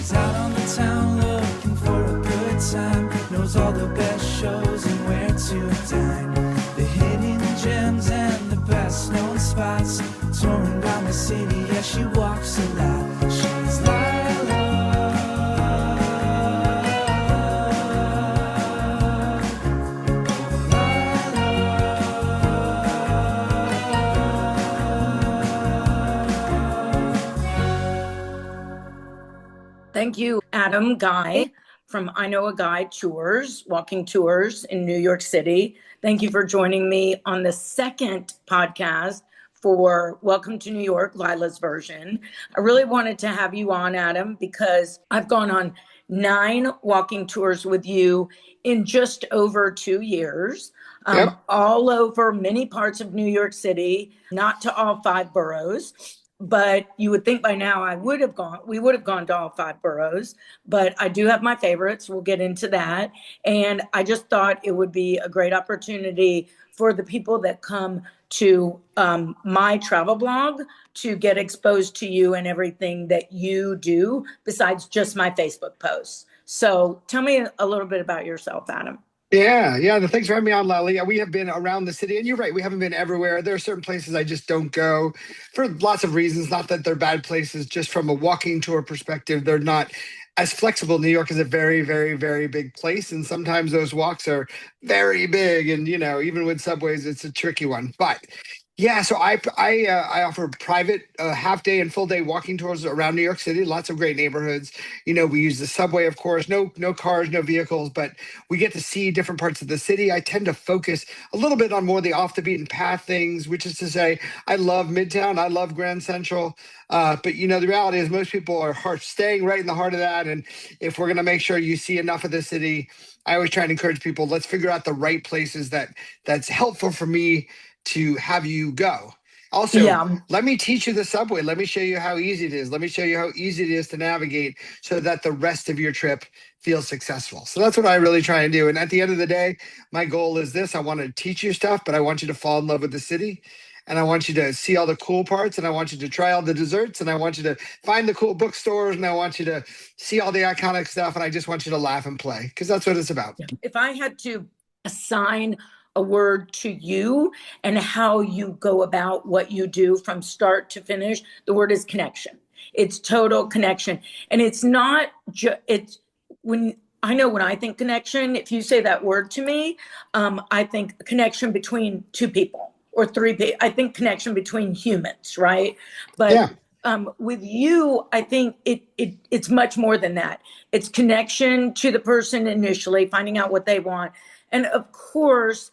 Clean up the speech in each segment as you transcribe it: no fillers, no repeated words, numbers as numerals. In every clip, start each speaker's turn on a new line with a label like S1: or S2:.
S1: She's out on the town looking for a good time, knows all the best shows and where to dine, the hidden gems and the best known spots, touring around the city, yeah, she walks a lot. She's Lila.
S2: Thank you, Adam Guy from I Know a Guy Tours, walking tours in New York City. Thank you for joining me on the second podcast for Welcome to New York, Lila's version. I really wanted to have you on, Adam, because I've gone on 9 walking tours with you in just over 2 years, all over many parts of New York City, not to all 5 boroughs. But you would think by now we would have gone to all 5 boroughs, but I do have my favorites. We'll get into that. And I just thought it would be a great opportunity for the people that come to my travel blog to get exposed to you and everything that you do besides just my Facebook posts. So tell me a little bit about yourself, Adam.
S3: Yeah. Thanks for having me on, Lila. Yeah, we have been around the city, and you're right, we haven't been everywhere. There are certain places I just don't go for lots of reasons. Not that they're bad places, just from a walking tour perspective, they're not as flexible. New York is a very, very, very big place, and sometimes those walks are very big, and even with subways, it's a tricky one. But yeah, so I offer private half day and full day walking tours around New York City. Lots of great neighborhoods. We use the subway, of course. No cars, no vehicles, but we get to see different parts of the city. I tend to focus a little bit on more the off the beaten path things, which is to say, I love Midtown, I love Grand Central. But the reality is most people are staying right in the heart of that. And if we're going to make sure you see enough of the city, I always try and encourage people, let's figure out the right places that's helpful for me to have you go. Also, Let me teach you the subway. Let me show you how easy it is. Let me show you how easy it is to navigate so that the rest of your trip feels successful. So that's what I really try and do. And at the end of the day, my goal is this. I want to teach you stuff, but I want you to fall in love with the city. And I want you to see all the cool parts, and I want you to try all the desserts, and I want you to find the cool bookstores, and I want you to see all the iconic stuff, and I just want you to laugh and play, because that's what it's about.
S2: If I had to assign a word to you and how you go about what you do from start to finish, the word is connection. It's total connection. And it's not when I think connection, if you say that word to me, I think connection between 2 people or 3 people. I think connection between humans, right? But with you, I think it's much more than that. It's connection to the person initially, finding out what they want. And of course,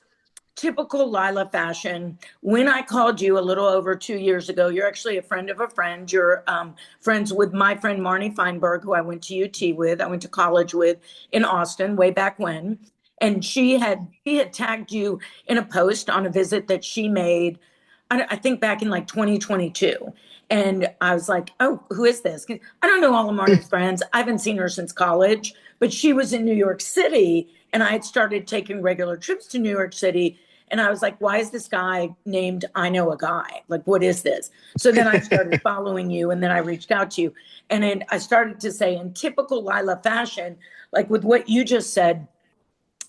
S2: typical Lila fashion. When I called you a little over 2 years ago, you're actually a friend of a friend. You're friends with my friend Marnie Feinberg, who I went to UT with. I went to college with in Austin way back when. And she had tagged you in a post on a visit that she made, I think back in like 2022. And I was like, oh, who is this? I don't know all of Marnie's friends. I haven't seen her since college, but she was in New York City. And I had started taking regular trips to New York City. And I was like, why is this guy named I Know a Guy? Like, what is this? So then I started following you, and then I reached out to you. And then I started to say, in typical Lila fashion, like with what you just said,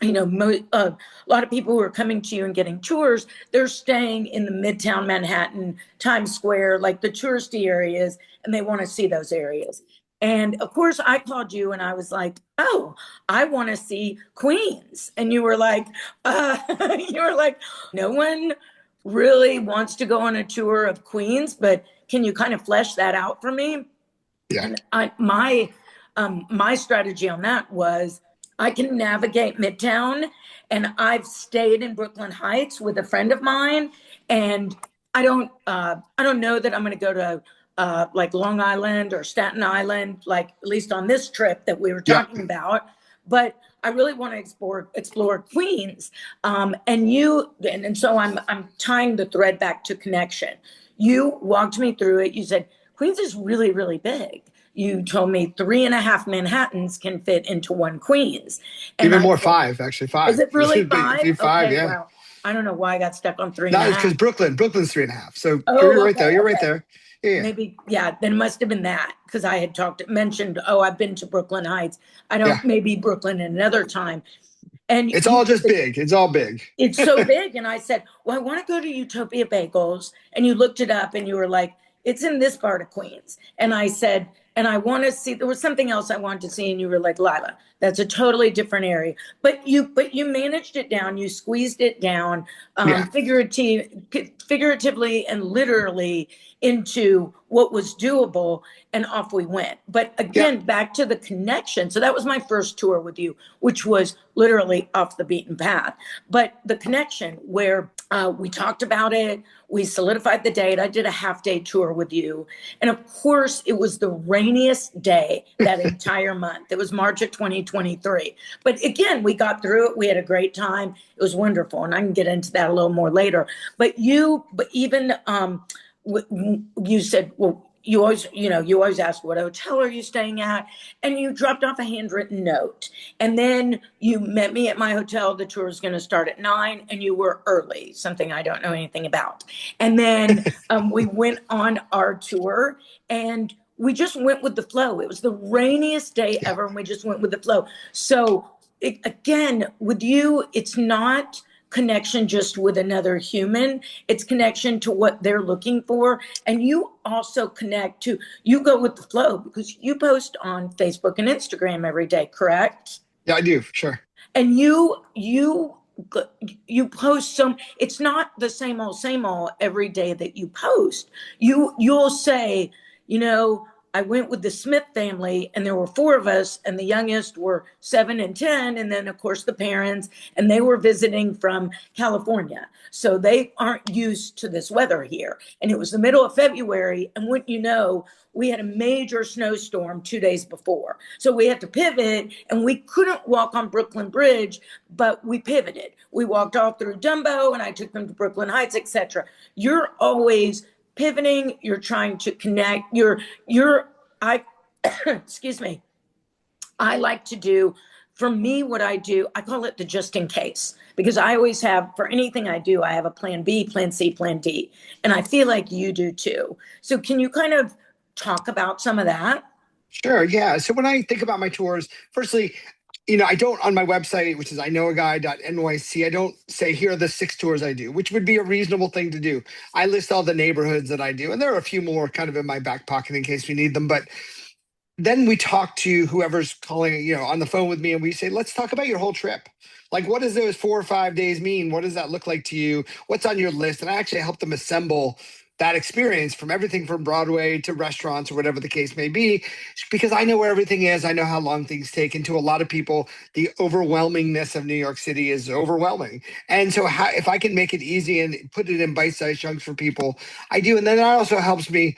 S2: a lot of people who are coming to you and getting tours, they're staying in the Midtown Manhattan, Times Square, like the touristy areas, and they want to see those areas. And of course, I called you and I was like, oh, I want to see Queens. And you were like, no one really wants to go on a tour of Queens, but can you kind of flesh that out for me?
S3: Yeah.
S2: And my strategy on that was I can navigate Midtown, and I've stayed in Brooklyn Heights with a friend of mine, and I don't know that I'm going to go to like Long Island or Staten Island, like at least on this trip that we were talking about. But I really want to explore Queens. And so I'm tying the thread back to connection. You walked me through it. You said, Queens is really, really big. You told me 3.5 Manhattans can fit into 1 Queens. And
S3: even more, 5, actually 5.
S2: Is it really 5?
S3: 5,
S2: okay,
S3: yeah.
S2: Well, I don't know why I got stuck on 3.5.
S3: No, it's because Brooklyn's 3.5. So
S2: Oh,
S3: you're right there. You're right there. Yeah.
S2: Maybe, yeah, then it must have been that, because I had mentioned, oh, I've been to Brooklyn Heights. I
S3: Yeah.
S2: don't, maybe Brooklyn another time. And
S3: It's
S2: you
S3: all just
S2: said,
S3: big. It's all big.
S2: it's so big. And I said, well, I want to go to Utopia Bagels. And you looked it up and you were like, it's in this part of Queens. And I said, and I want to see, there was something else I wanted to see. And you were like, Lila, that's a totally different area. But you managed it down. You squeezed it down,
S3: Yeah.
S2: figuratively and literally into what was doable, and off we went. But
S3: Yeah.
S2: again, back to the connection. So that was my first tour with you, which was literally off the beaten path. But the connection where we talked about it, we solidified the date. I did a half-day tour with you. And of course, it was the rainiest day that entire month. It was March of 2023. But again, we got through it. We had a great time. It was wonderful. And I can get into that a little more later. But even you said, well, you always ask, what hotel are you staying at? And you dropped off a handwritten note. And then you met me at my hotel. The tour was going to start at 9 and you were early, something I don't know anything about. And then we went on our tour and we just went with the flow. It was the rainiest day ever. And we just went with the flow. So again, with you, it's not connection just with another human. It's connection to what they're looking for. And you also you go with the flow because you post on Facebook and Instagram every day, correct?
S3: Yeah, I do. Sure.
S2: And you post it's not the same old every day that you post. You'll say, I went with the Smith family and there were 4 of us and the youngest were 7 and 10. And then of course the parents, and they were visiting from California. So they aren't used to this weather here. And it was the middle of February. And wouldn't you know, we had a major snowstorm 2 days before. So we had to pivot and we couldn't walk on Brooklyn Bridge, but we pivoted. We walked all through Dumbo and I took them to Brooklyn Heights, etc. You're always pivoting, you're trying to connect, excuse me, I like to do, for me, what I do, I call it the just in case, because I always have, for anything I do, I have a plan B, plan C, plan D. And I feel like you do too. So can you kind of talk about some of that?
S3: Sure. Yeah. So when I think about my tours, firstly, I don't, on my website, which is iknowaguy.nyc, I don't say here are the 6 tours I do, which would be a reasonable thing to do. I list all the neighborhoods that I do, and there are a few more kind of in my back pocket in case we need them. But then we talk to whoever's calling, on the phone with me, and we say, let's talk about your whole trip. Like, what does those 4 or 5 days mean? What does that look like to you? What's on your list? And I actually help them assemble that experience from everything from Broadway to restaurants or whatever the case may be, because I know where everything is. I know how long things take. And to a lot of people, the overwhelmingness of New York City is overwhelming. And so if I can make it easy and put it in bite-sized chunks for people, I do. And then that also helps me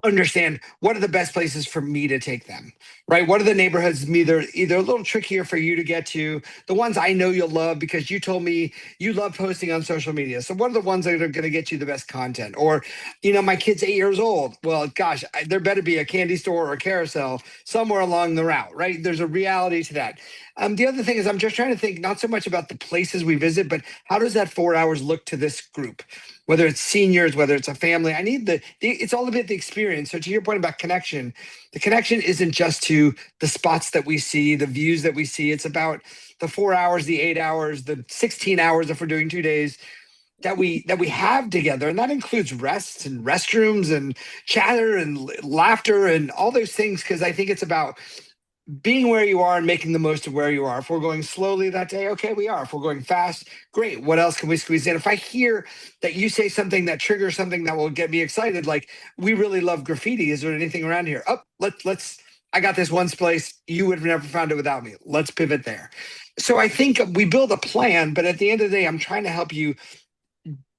S3: understand what are the best places for me to take them, right? What are the neighborhoods either a little trickier for you to get to, the ones I know you'll love because you told me you love posting on social media. So what are the ones that are going to get you the best content? Or, my kid's 8 years old. Well, gosh, there better be a candy store or a carousel somewhere along the route, right? There's a reality to that. The other thing is I'm just trying to think not so much about the places we visit, but how does that 4 hours look to this group? Whether it's seniors, whether it's a family, I need it's all about the experience. So to your point about connection, the connection isn't just to the spots that we see, the views that we see. It's about the 4 hours, the 8 hours, the 16 hours if we're doing 2 days that we have together. And that includes rests and restrooms and chatter and laughter and all those things, because I think it's about being where you are and making the most of where you are. If we're going slowly that day, okay, we are. If we're going fast, great. What else can we squeeze in? If I hear that you say something that triggers something that will get me excited, like we really love graffiti. Is there anything around here? Oh, let's, I got this one place. You would have never found it without me. Let's pivot there. So I think we build a plan, but at the end of the day, I'm trying to help you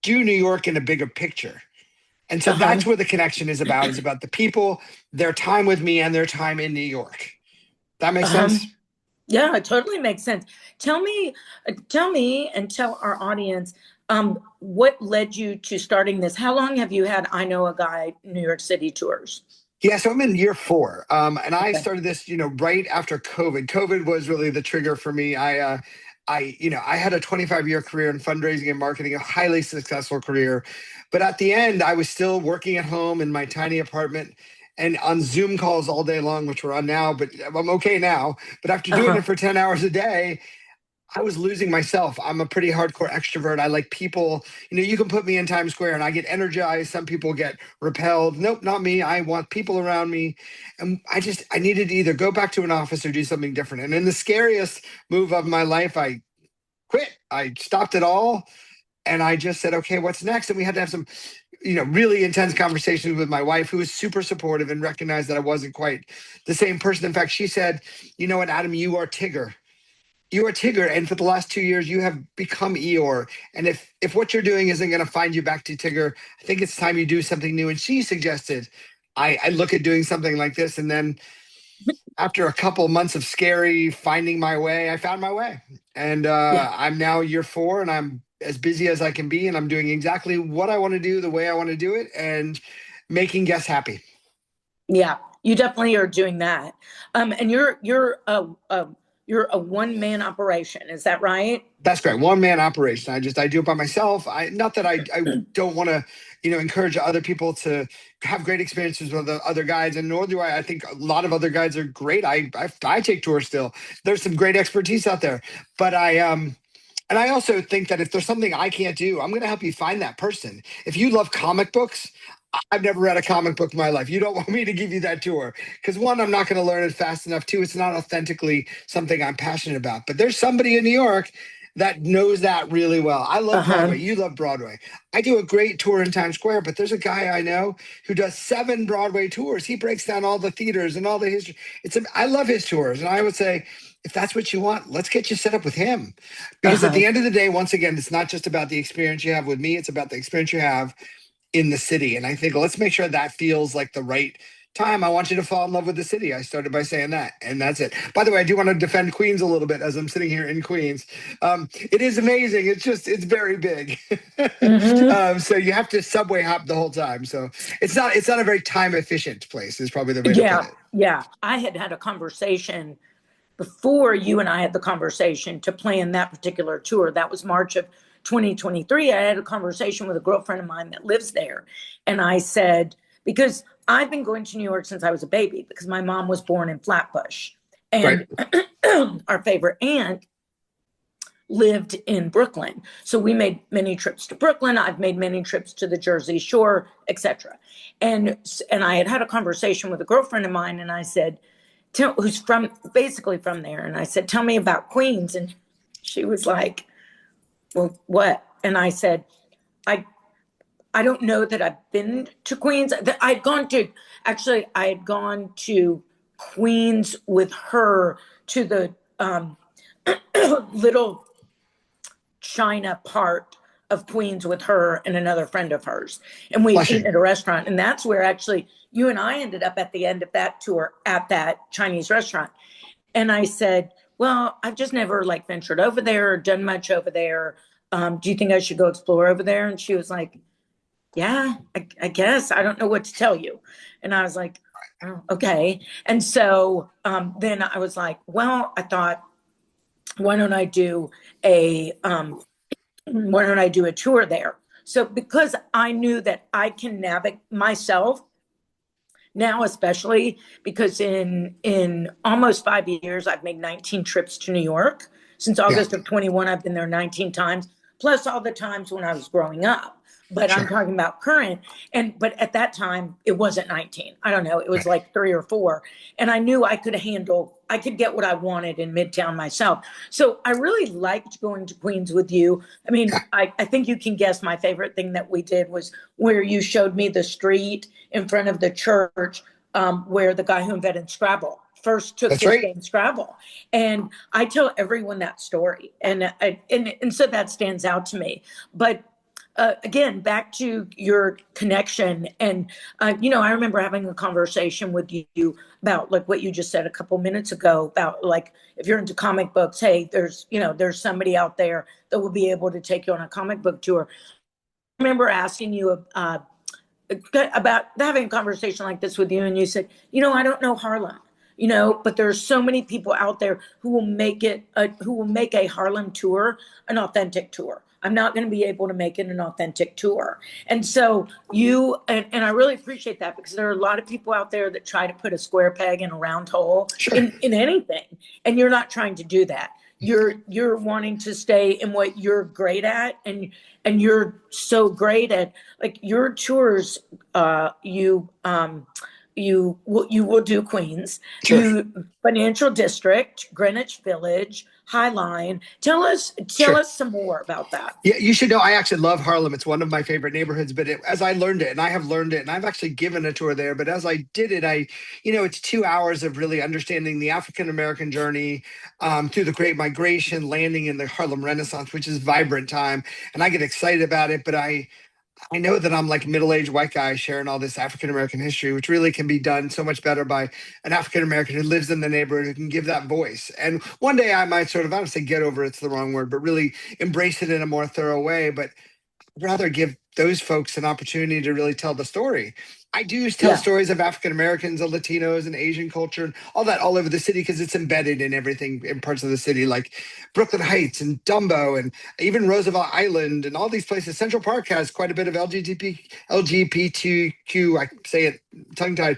S3: do New York in a bigger picture. And so that's where the connection is about the people, their time with me and their time in New York. That makes sense?
S2: Yeah, it totally makes sense. Tell me and tell our audience, what led you to starting this? How long have you had I Know a Guy New York City tours?
S3: Yeah, so I'm in year 4. And I started this, right after COVID. COVID was really the trigger for me. I had a 25-year career in fundraising and marketing, a highly successful career. But at the end, I was still working at home in my tiny apartment and on Zoom calls all day long, which we're on now, but I'm okay now. But after doing
S2: Uh-huh.
S3: it for 10 hours a day, I was losing myself. I'm a pretty hardcore extrovert. I like people. You can put me in Times Square and I get energized. Some people get repelled. Nope, not me. I want people around me. And I needed to either go back to an office or do something different. And in the scariest move of my life, I quit. I stopped it all. And I just said, okay, what's next? And we had to have some, really intense conversations with my wife, who was super supportive and recognized that I wasn't quite the same person. In fact, she said, you know what, Adam, you are Tigger. You are Tigger, and for the last 2 years, you have become Eeyore. And if what you're doing isn't going to find you back to Tigger, I think it's time you do something new. And she suggested I look at doing something like this. And then after a couple months of scary finding my way, I found my way. And
S2: Yeah.
S3: I'm now year 4, and I'm as busy as I can be, and I'm doing exactly what I want to do, the way I want to do it, and making guests happy.
S2: Yeah, you definitely are doing that. And you're a one-man operation, is that right?
S3: That's great. One man operation. I do it by myself. Not that I don't want to, encourage other people to have great experiences with the other guides, and nor do I. I think a lot of other guides are great. I take tours still. There's some great expertise out there, but and I also think that if there's something I can't do, I'm going to help you find that person. If you love comic books, I've never read a comic book in my life. You don't want me to give you that tour because, one, I'm not going to learn it fast enough. Two, it's not authentically something I'm passionate about. But there's somebody in New York that knows that really well. I love
S2: Uh-huh.
S3: Broadway. You love Broadway. I do a great tour in Times Square, but there's a guy I know who does 7 Broadway tours. He breaks down all the theaters and all the history. I love his tours. And I would say, if that's what you want, let's get you set up with him. Because at
S2: Uh-huh.
S3: the end of the day, once again, it's not just about the experience you have with me. It's about the experience you have in the city. And I think, let's make sure that feels like the right time. I want you to fall in love with the city. I started by saying that, and that's it. By the way, I do want to defend Queens a little bit as I'm sitting here in Queens. It is amazing. It's very big.
S2: Hmm.
S3: So you have to subway hop the whole time. So it's not a very time efficient place is probably the way to put
S2: Yeah,
S3: it.
S2: yeah. I had a conversation before you and I had the conversation to plan that particular tour. That was March of 2023. I had a conversation with a girlfriend of mine that lives there. And I said, because I've been going to New York since I was a baby, because my mom was born in Flatbush.
S3: Right.
S2: And our favorite aunt lived in Brooklyn. So we made many trips to Brooklyn. I've made many trips to the Jersey Shore, etc. And I had a conversation with a girlfriend of mine, and I said, who's basically from there, and I said, "Tell me about Queens." And she was like, "Well, what?" And I said, "I I don't know that I've been to Queens. I had gone to Queens with her to the little China part of Queens with her and another friend of hers. And we'd eaten
S3: Flushing.
S2: at a restaurant. And that's where actually you and I ended up at the end of that tour at that Chinese restaurant. And I said, well, I've just never like ventured over there or done much over there. Do you think I should go explore over there? And she was like, yeah, I guess. I don't know what to tell you. And I was like, oh, okay. And so then I was like, well, I thought, why don't I do a tour there? So because I knew that I can navigate myself now, especially because in almost 5 years I've made 19 trips to New York. Since
S3: Yeah,
S2: August of 21, I've been there 19 times, plus all the times when I was growing up. But I'm
S3: sure.
S2: talking about current. But at that time it wasn't 19. I don't know, it was
S3: Right.
S2: like 3 or 4. And I knew I could get what I wanted in Midtown myself. So I really liked going to Queens with you. I mean,
S3: Yeah,
S2: I think you can guess my favorite thing that we did was where you showed me the street in front of the church, where the guy who invented Scrabble first took
S3: that's
S2: his
S3: right.
S2: game Scrabble. And I tell everyone that story. And so that stands out to me. But again, back to your connection. And, I remember having a conversation with you about like what you just said a couple minutes ago about like, if you're into comic books, hey, there's somebody out there that will be able to take you on a comic book tour. I remember asking you about having a conversation like this with you, and you said, I don't know Harlem. but there's so many people out there who will make a Harlem tour an authentic tour. I'm not going to be able to make it an authentic tour. And so and I really appreciate that, because there are a lot of people out there that try to put a square peg in a round hole in anything. And you're not trying to do that. You're wanting to stay in what you're great at, and you're so great at, like, your tours. You will do Queens, Financial District, Greenwich Village, High Line. Tell us some more about that.
S3: Yeah, you should know I actually love Harlem. It's one of my favorite neighborhoods. But as I learned it, and I have learned it, and I've actually given a tour there. But as I did it, it's 2 hours of really understanding the African American journey through the Great Migration, landing in the Harlem Renaissance, which is vibrant time, and I get excited about it. But I know that I'm like a middle-aged white guy sharing all this African-American history, which really can be done so much better by an African-American who lives in the neighborhood, who can give that voice. And one day I might I don't say get over, it's the wrong word, but really embrace it in a more thorough way. But I'd rather give those folks an opportunity to really tell the story. I do tell stories of African Americans and Latinos and Asian culture and all that all over the city, because it's embedded in everything in parts of the city, like Brooklyn Heights and Dumbo and even Roosevelt Island and all these places. Central Park has quite a bit of LGBTQ, I say it tongue-tied,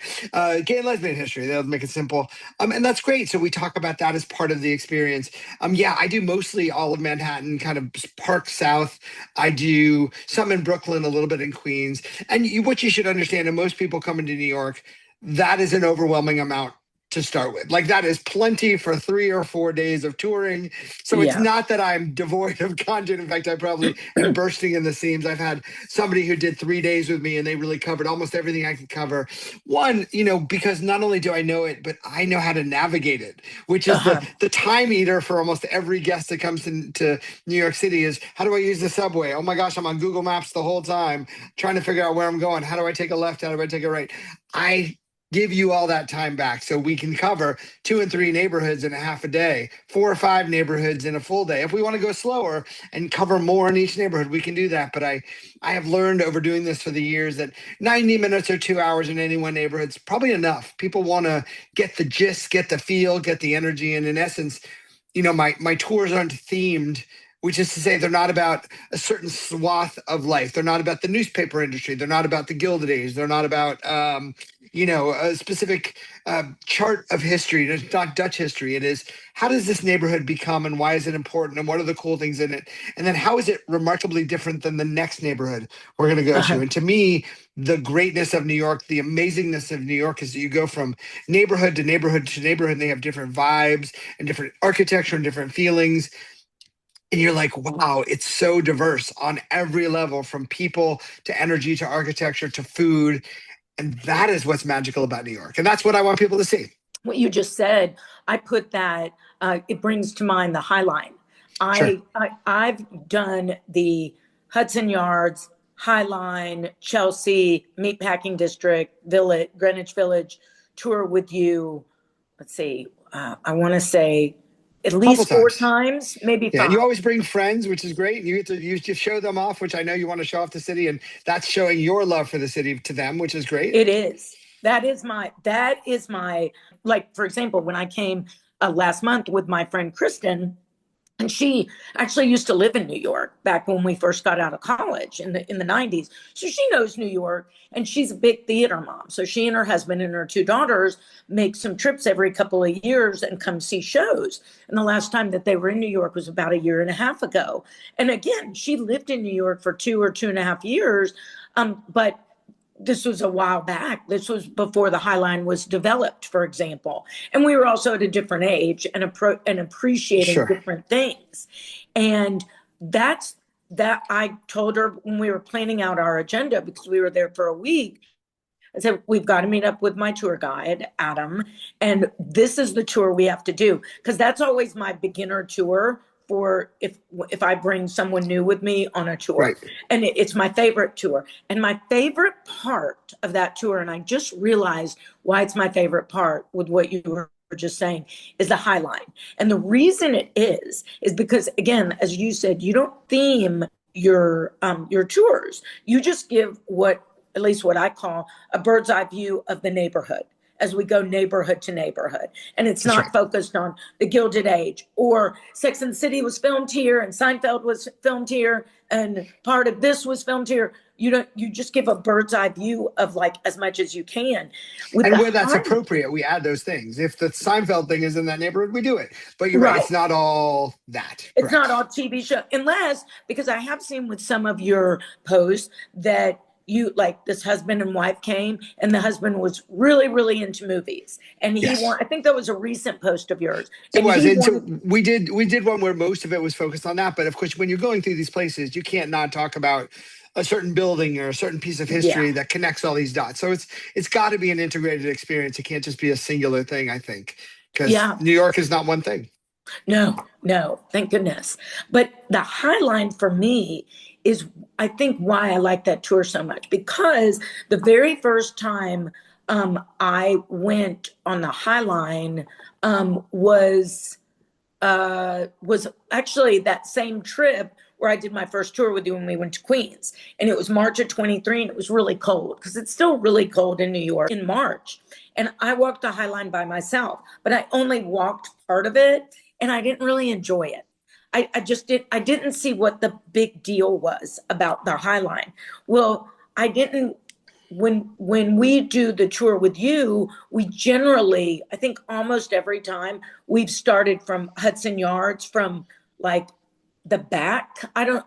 S3: gay and lesbian history. They'll make it simple. And that's great. So we talk about that as part of the experience. I do mostly all of Manhattan, kind of Park South. I do some in Brooklyn, a little bit in Queens. And what you should understand, and most people coming to New York, that is an overwhelming amount to start with. Like, that is plenty for 3 or 4 days of touring. So it's not that I'm devoid of content. In fact, I probably am bursting in the seams. I've had somebody who did 3 days with me, and they really covered almost everything I could cover. One, because not only do I know it, but I know how to navigate it, which is the time eater for almost every guest that comes into New York City is, how do I use the subway? Oh my gosh, I'm on Google Maps the whole time trying to figure out where I'm going. How do I take a left? How do I take a right? I give you all that time back so we can cover 2 and 3 neighborhoods in a half a day, 4 or 5 neighborhoods in a full day. If we want to go slower and cover more in each neighborhood, we can do that. But I have learned over doing this for the years that 90 minutes or 2 hours in any one neighborhood is probably enough. People want to get the gist, get the feel, get the energy. And in essence, my tours aren't themed, which is to say they're not about a certain swath of life. They're not about the newspaper industry. They're not about the Gilded Age. They're not about, a specific chart of history. It's not Dutch history. It is, how does this neighborhood become, and why is it important, and what are the cool things in it? And then how is it remarkably different than the next neighborhood we're going to go to? And to me, the greatness of New York, the amazingness of New York, is that you go from neighborhood to neighborhood to neighborhood, and they have different vibes and different architecture and different feelings. And you're like, wow, it's so diverse on every level, from people to energy to architecture to food. And that is what's magical about New York. And that's what I want people to see.
S2: What you just said, I put that, it brings to mind the High Line. I've done the Hudson Yards, High Line, Chelsea, Meatpacking District, Village, Greenwich Village tour with you. Let's see, I want to say at least 4 times, maybe 5.
S3: Yeah, and you always bring friends, which is great. You just show them off, which I know you want to show off the city, and that's showing your love for the city to them, which is great.
S2: It is. That is my, like, for example, when I came last month with my friend Kristen, and she actually used to live in New York back when we first got out of college in the 90s. So she knows New York, and she's a big theater mom. So she and her husband and her 2 daughters make some trips every couple of years and come see shows. And the last time that they were in New York was about 1.5 years ago. And again, she lived in New York for 2 or 2.5 years. But this was a while back. This was before the High Line was developed, for example. And we were also at a different age and appreciating different things. And that I told her when we were planning out our agenda, because we were there for a week, I said, we've got to meet up with my tour guide, Adam, and this is the tour we have to do. Because that's always my beginner tour for if I bring someone new with me on a tour.
S3: Right.
S2: And it's my favorite tour. And my favorite part of that tour, and I just realized why it's my favorite part with what you were just saying, is the High Line. And the reason it is because, again, as you said, you don't theme your tours. You just give at least what I call a bird's eye view of the neighborhood. as we go neighborhood to neighborhood. And it's
S3: That's
S2: not
S3: right.
S2: focused on the Gilded Age, or Sex and the City was filmed here and Seinfeld was filmed here and part of this was filmed here. You just give a bird's eye view of like as much as you can. With
S3: And
S2: the
S3: where that's
S2: high,
S3: appropriate, we add those things. If the Seinfeld thing is in that neighborhood, we do it. But you're right,
S2: right.
S3: it's not all that.
S2: It's not
S3: Correct.
S2: all TV show, unless, because I have seen with some of your posts that you like this husband and wife came and the husband was really, really into movies. And
S3: Yes.
S2: I think that was a recent post of yours.
S3: It
S2: And
S3: was,
S2: he
S3: and so
S2: wanted,
S3: we did one where most of it was focused on that. But of course, when you're going through these places, you can't not talk about a certain building or a certain piece of
S2: yeah,
S3: history that connects all these dots. So it's got to be an integrated experience. It can't just be a singular thing, I think, because
S2: yeah,
S3: New York is not one thing.
S2: no, thank goodness. But the High Line for me is, I think, why I like that tour so much, because the very first time I went on the High Line was actually that same trip where I did my first tour with you when we went to Queens. And it was March of 23 and it was really cold because it's still really cold in New York in March. And I walked the High Line by myself, but I only walked part of it and I didn't really enjoy it. I didn't see what the big deal was about the High Line. Well, I didn't when we do the tour with you, we generally, I think almost every time we've started from Hudson Yards, from like the back. I'm,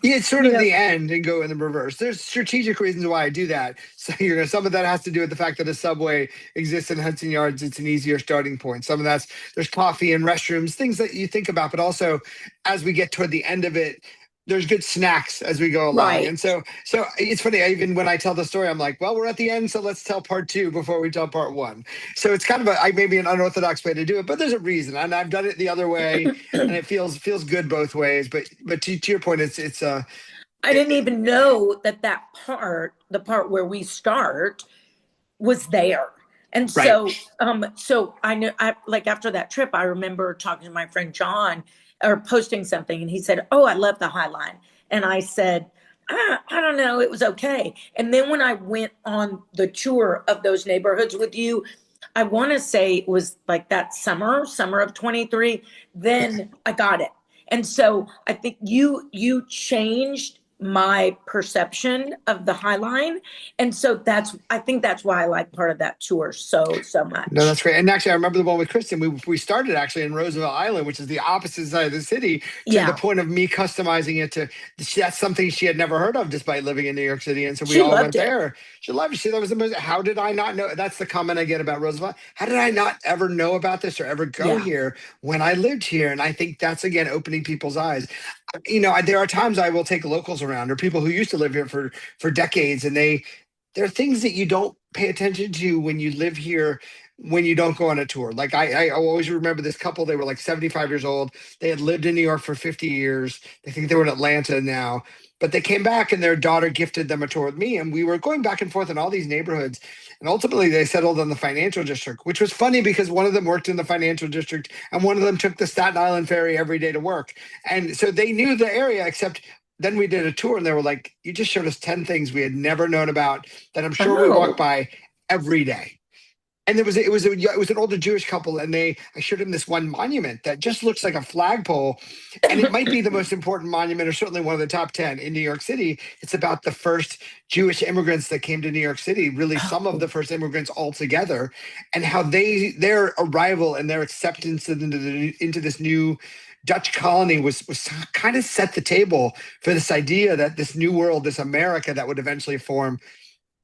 S3: Yeah, it's sort
S2: you
S3: of
S2: know,
S3: the end and go in the reverse. There's strategic reasons why I do that. So some of that has to do with the fact that a subway exists in Hudson Yards. It's an easier starting point. Some of that's there's coffee and restrooms, things that you think about, but also as we get toward the end of it, there's good snacks as we go along.
S2: right.
S3: And so it's funny, even when I tell the story, I'm like, well, we're at the end, so let's tell part two before we tell part one. So it's kind of maybe an unorthodox way to do it, but there's a reason. And I've done it the other way and it feels good both ways. But to your point,
S2: I didn't even know that the part where we start was there. And
S3: right.
S2: so I knew, I like after that trip, I remember talking to my friend John or posting something, and he said, "Oh, I love the High Line," and I said, I don't know, it was okay. And then when I went on the tour of those neighborhoods with you, I want to say it was like that summer of 23. Then I got it, and so I think you changed my perception of the High Line. And so I think that's why I like part of that tour so
S3: No,
S2: much.
S3: that's great. And actually, I remember the one with Kristen. We started actually in Roosevelt Island, which is the opposite side of the city, to the
S2: Yeah.
S3: point of me customizing it to that's something she had never heard of despite living in New York City. And so we
S2: She
S3: all
S2: loved
S3: went
S2: it.
S3: there. She loved it. She thought it was amazing. How did I not know? That's the comment I get about Roosevelt. How did I not ever know about this or ever go
S2: Yeah.
S3: here when I lived here? And I think that's again opening people's eyes. There are times I will take locals around or people who used to live here for decades, and there are things that you don't pay attention to when you live here when you don't go on a tour. Like I always remember this couple, they were like 75 years old. They had lived in New York for 50 years. They think they were in Atlanta now, but they came back and their daughter gifted them a tour with me. And we were going back and forth in all these neighborhoods. And ultimately they settled on the financial district, which was funny because one of them worked in the financial district and one of them took the Staten Island ferry every day to work. And so they knew the area, except then we did a tour and they were like, you just showed us 10 things we had never known about that I'm sure we walk
S2: Oh,
S3: by every day. And it was an older Jewish couple, and I showed him this one monument that just looks like a flagpole, and it might be the most important monument, or certainly one of the top 10 in New York City. It's about the first Jewish immigrants that came to New York City, really some of the first immigrants altogether, and how their arrival and their acceptance into this new Dutch colony was kind of set the table for this idea that this new world, this America that would eventually form,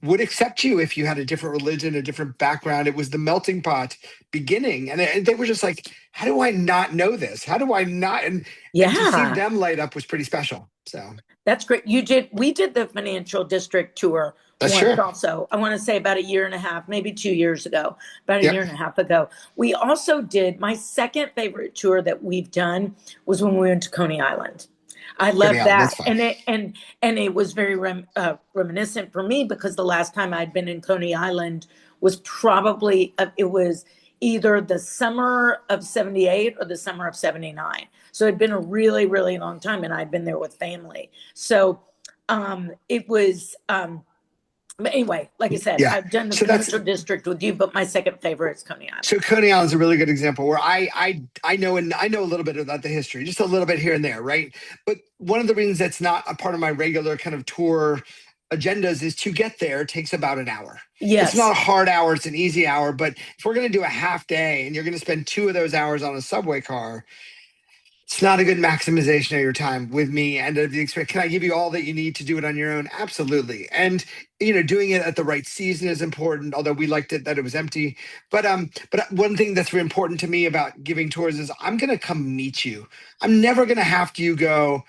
S3: would accept you if you had a different religion, a different background. It was the melting pot beginning. And they were just like, how do I not know this? How do I not? And to see
S2: yeah.
S3: them light up was pretty special. So
S2: That's great. We did the financial district tour
S3: that's
S2: once
S3: sure.
S2: also. I want to say about a year and a half, maybe 2 years ago, about a
S3: Yep.
S2: year and a half ago. We also did my second favorite tour that we've done was when we went to Coney Island. I
S3: Coney
S2: love
S3: Island, that's
S2: that.
S3: fun.
S2: And it was very reminiscent for me because the last time I'd been in Coney Island was probably it was either the summer of 78 or the summer of 79. So it'd been a really, really long time and I'd been there with family. So it was But anyway, like I said,
S3: Yeah.
S2: I've done the
S3: So that's
S2: financial district with you, but my second favorite is Coney Island.
S3: so Coney Island is a really good example where I know, and I know a little bit about the history, just a little bit here and there, right? But one of the reasons that's not a part of my regular kind of tour agendas is to get there takes about an hour. It's not
S2: Yes.
S3: a hard hour, it's an easy hour. But if we're going to do a half day and you're going to spend 2 of those hours on a subway car, it's not a good maximization of your time with me and of the experience. Can I give you all that you need to do it on your own? Absolutely. And doing it at the right season is important, although we liked it that it was empty. But one thing that's really important to me about giving tours is I'm gonna come meet you. I'm never gonna have to go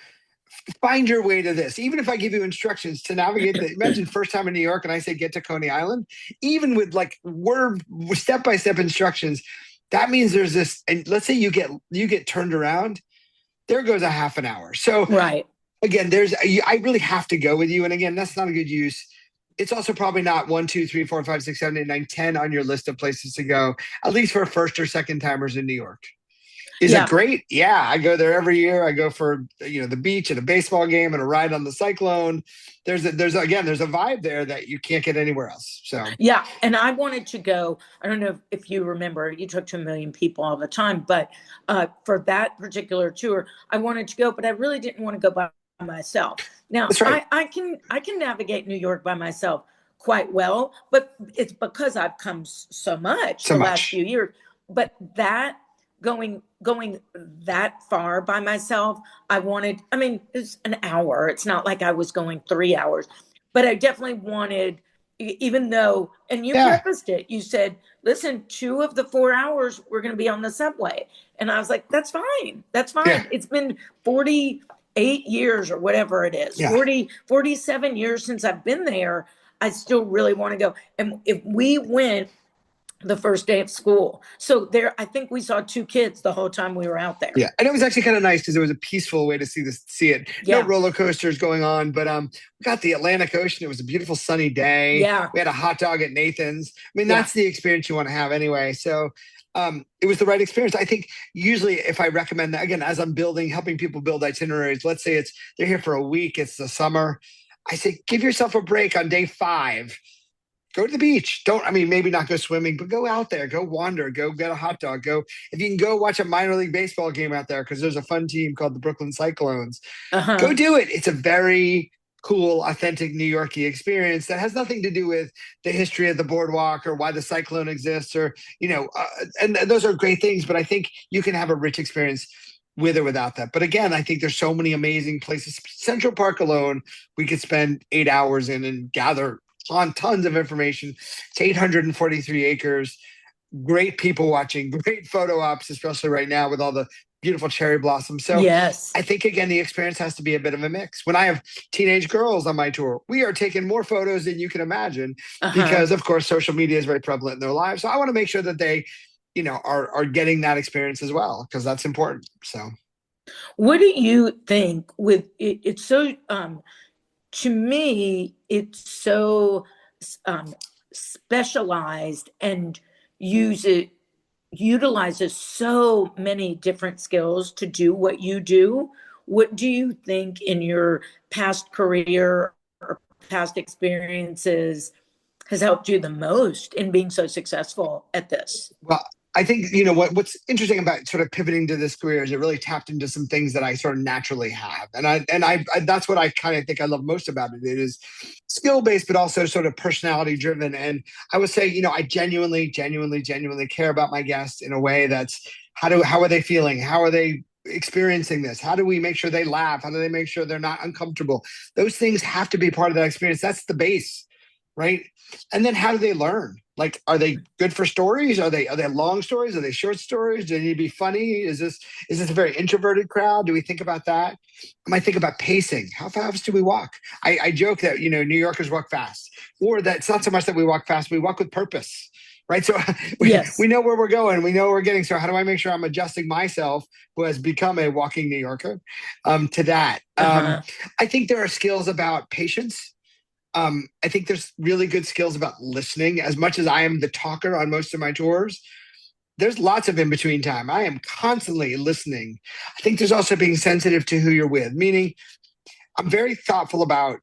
S3: find your way to this. Even if I give you instructions to navigate imagine first time in New York and I say get to Coney Island, even with like word step-by-step instructions, that means there's this, and let's say you get turned around, there goes a half an hour. So
S2: Right.
S3: again, I really have to go with you. And again, that's not a good use. It's also probably not 1, 2, 3, 4, 5, 6, 7, 8, 9, 10 on your list of places to go, at least for first or second timers in New York. Is it great? Yeah, I go there every year. I go for the beach and a baseball game and a ride on the Cyclone. There's a vibe there that you can't get anywhere else. So
S2: Yeah, and I wanted to go. I don't know if you remember, you talk to a million people all the time, but for that particular tour, I wanted to go, but I really didn't want to go by myself. Now,
S3: that's right.
S2: I can navigate New York by myself quite well, but it's because I've come so much the last few years. But that going that far by myself, I mean, it's an hour. It's not like I was going 3 hours, but I definitely wanted, even though, and you prefaced it, you said, listen, 2 of the 4 hours we're going to be on the subway. And I was like, that's fine. That's fine.
S3: Yeah.
S2: It's been 48 years or whatever it is, 47 years since I've been there. I still really want to go. And if we went the first day of school, so there, I think we saw 2 kids the whole time we were out there.
S3: Yeah, and it was actually kind of nice because it was a peaceful way to see it. No roller coasters going on, but we got the Atlantic Ocean. It was a beautiful sunny day.
S2: Yeah,
S3: we had a hot dog at Nathan's. I mean, that's the experience you want to have anyway. So it was the right experience. I think usually if I recommend that, again, as I'm helping people build itineraries, let's say they're here for a week, it's the summer. I say, give yourself a break on day 5. Go to the beach. Maybe not go swimming, but go out there, go wander, go get a hot dog, if you can go watch a minor league baseball game out there, because there's a fun team called the Brooklyn Cyclones, go do it. It's a very cool, authentic New Yorkie experience that has nothing to do with the history of the boardwalk or why the Cyclone exists or, and those are great things, but I think you can have a rich experience with or without that. But again, I think there's so many amazing places. Central Park alone, we could spend 8 hours in and gather on tons of information. It's 843 acres, great people watching, great photo ops, especially right now with all the beautiful cherry blossoms. So
S2: yes,
S3: I think, again, the experience has to be a bit of a mix. When I have teenage girls on my tour, we are taking more photos than you can imagine because, of course, social media is very prevalent in their lives. So I want to make sure that they, are getting that experience as well, because that's important. So
S2: what do you think with it? It's so to me, it's so specialized and utilizes so many different skills to do what you do. What do you think in your past career or past experiences has helped you the most in being so successful at this?
S3: Well, I think, what's interesting about sort of pivoting to this career is it really tapped into some things that I sort of naturally have. And I that's what I kind of think I love most about it. It is skill-based, but also sort of personality-driven. And I would say, I genuinely care about my guests in a way that's how are they feeling? How are they experiencing this? How do we make sure they laugh? How do they make sure they're not uncomfortable? Those things have to be part of that experience. That's the base, right? And then how do they learn? Like, are they good for stories? Are they long stories? Are they short stories? Do they need to be funny? Is this a very introverted crowd? Do we think about that? I might think about pacing. How fast do we walk? I joke that, New Yorkers walk fast, or that it's not so much that we walk fast, we walk with purpose, right? So we know where we're going. We know where we're getting. So how do I make sure I'm adjusting myself, who has become a walking New Yorker, to that? I think there are skills about patience. I think there's really good skills about listening. As much as I am the talker on most of my tours, there's lots of in-between time. I am constantly listening. I think there's also being sensitive to who you're with, meaning I'm very thoughtful about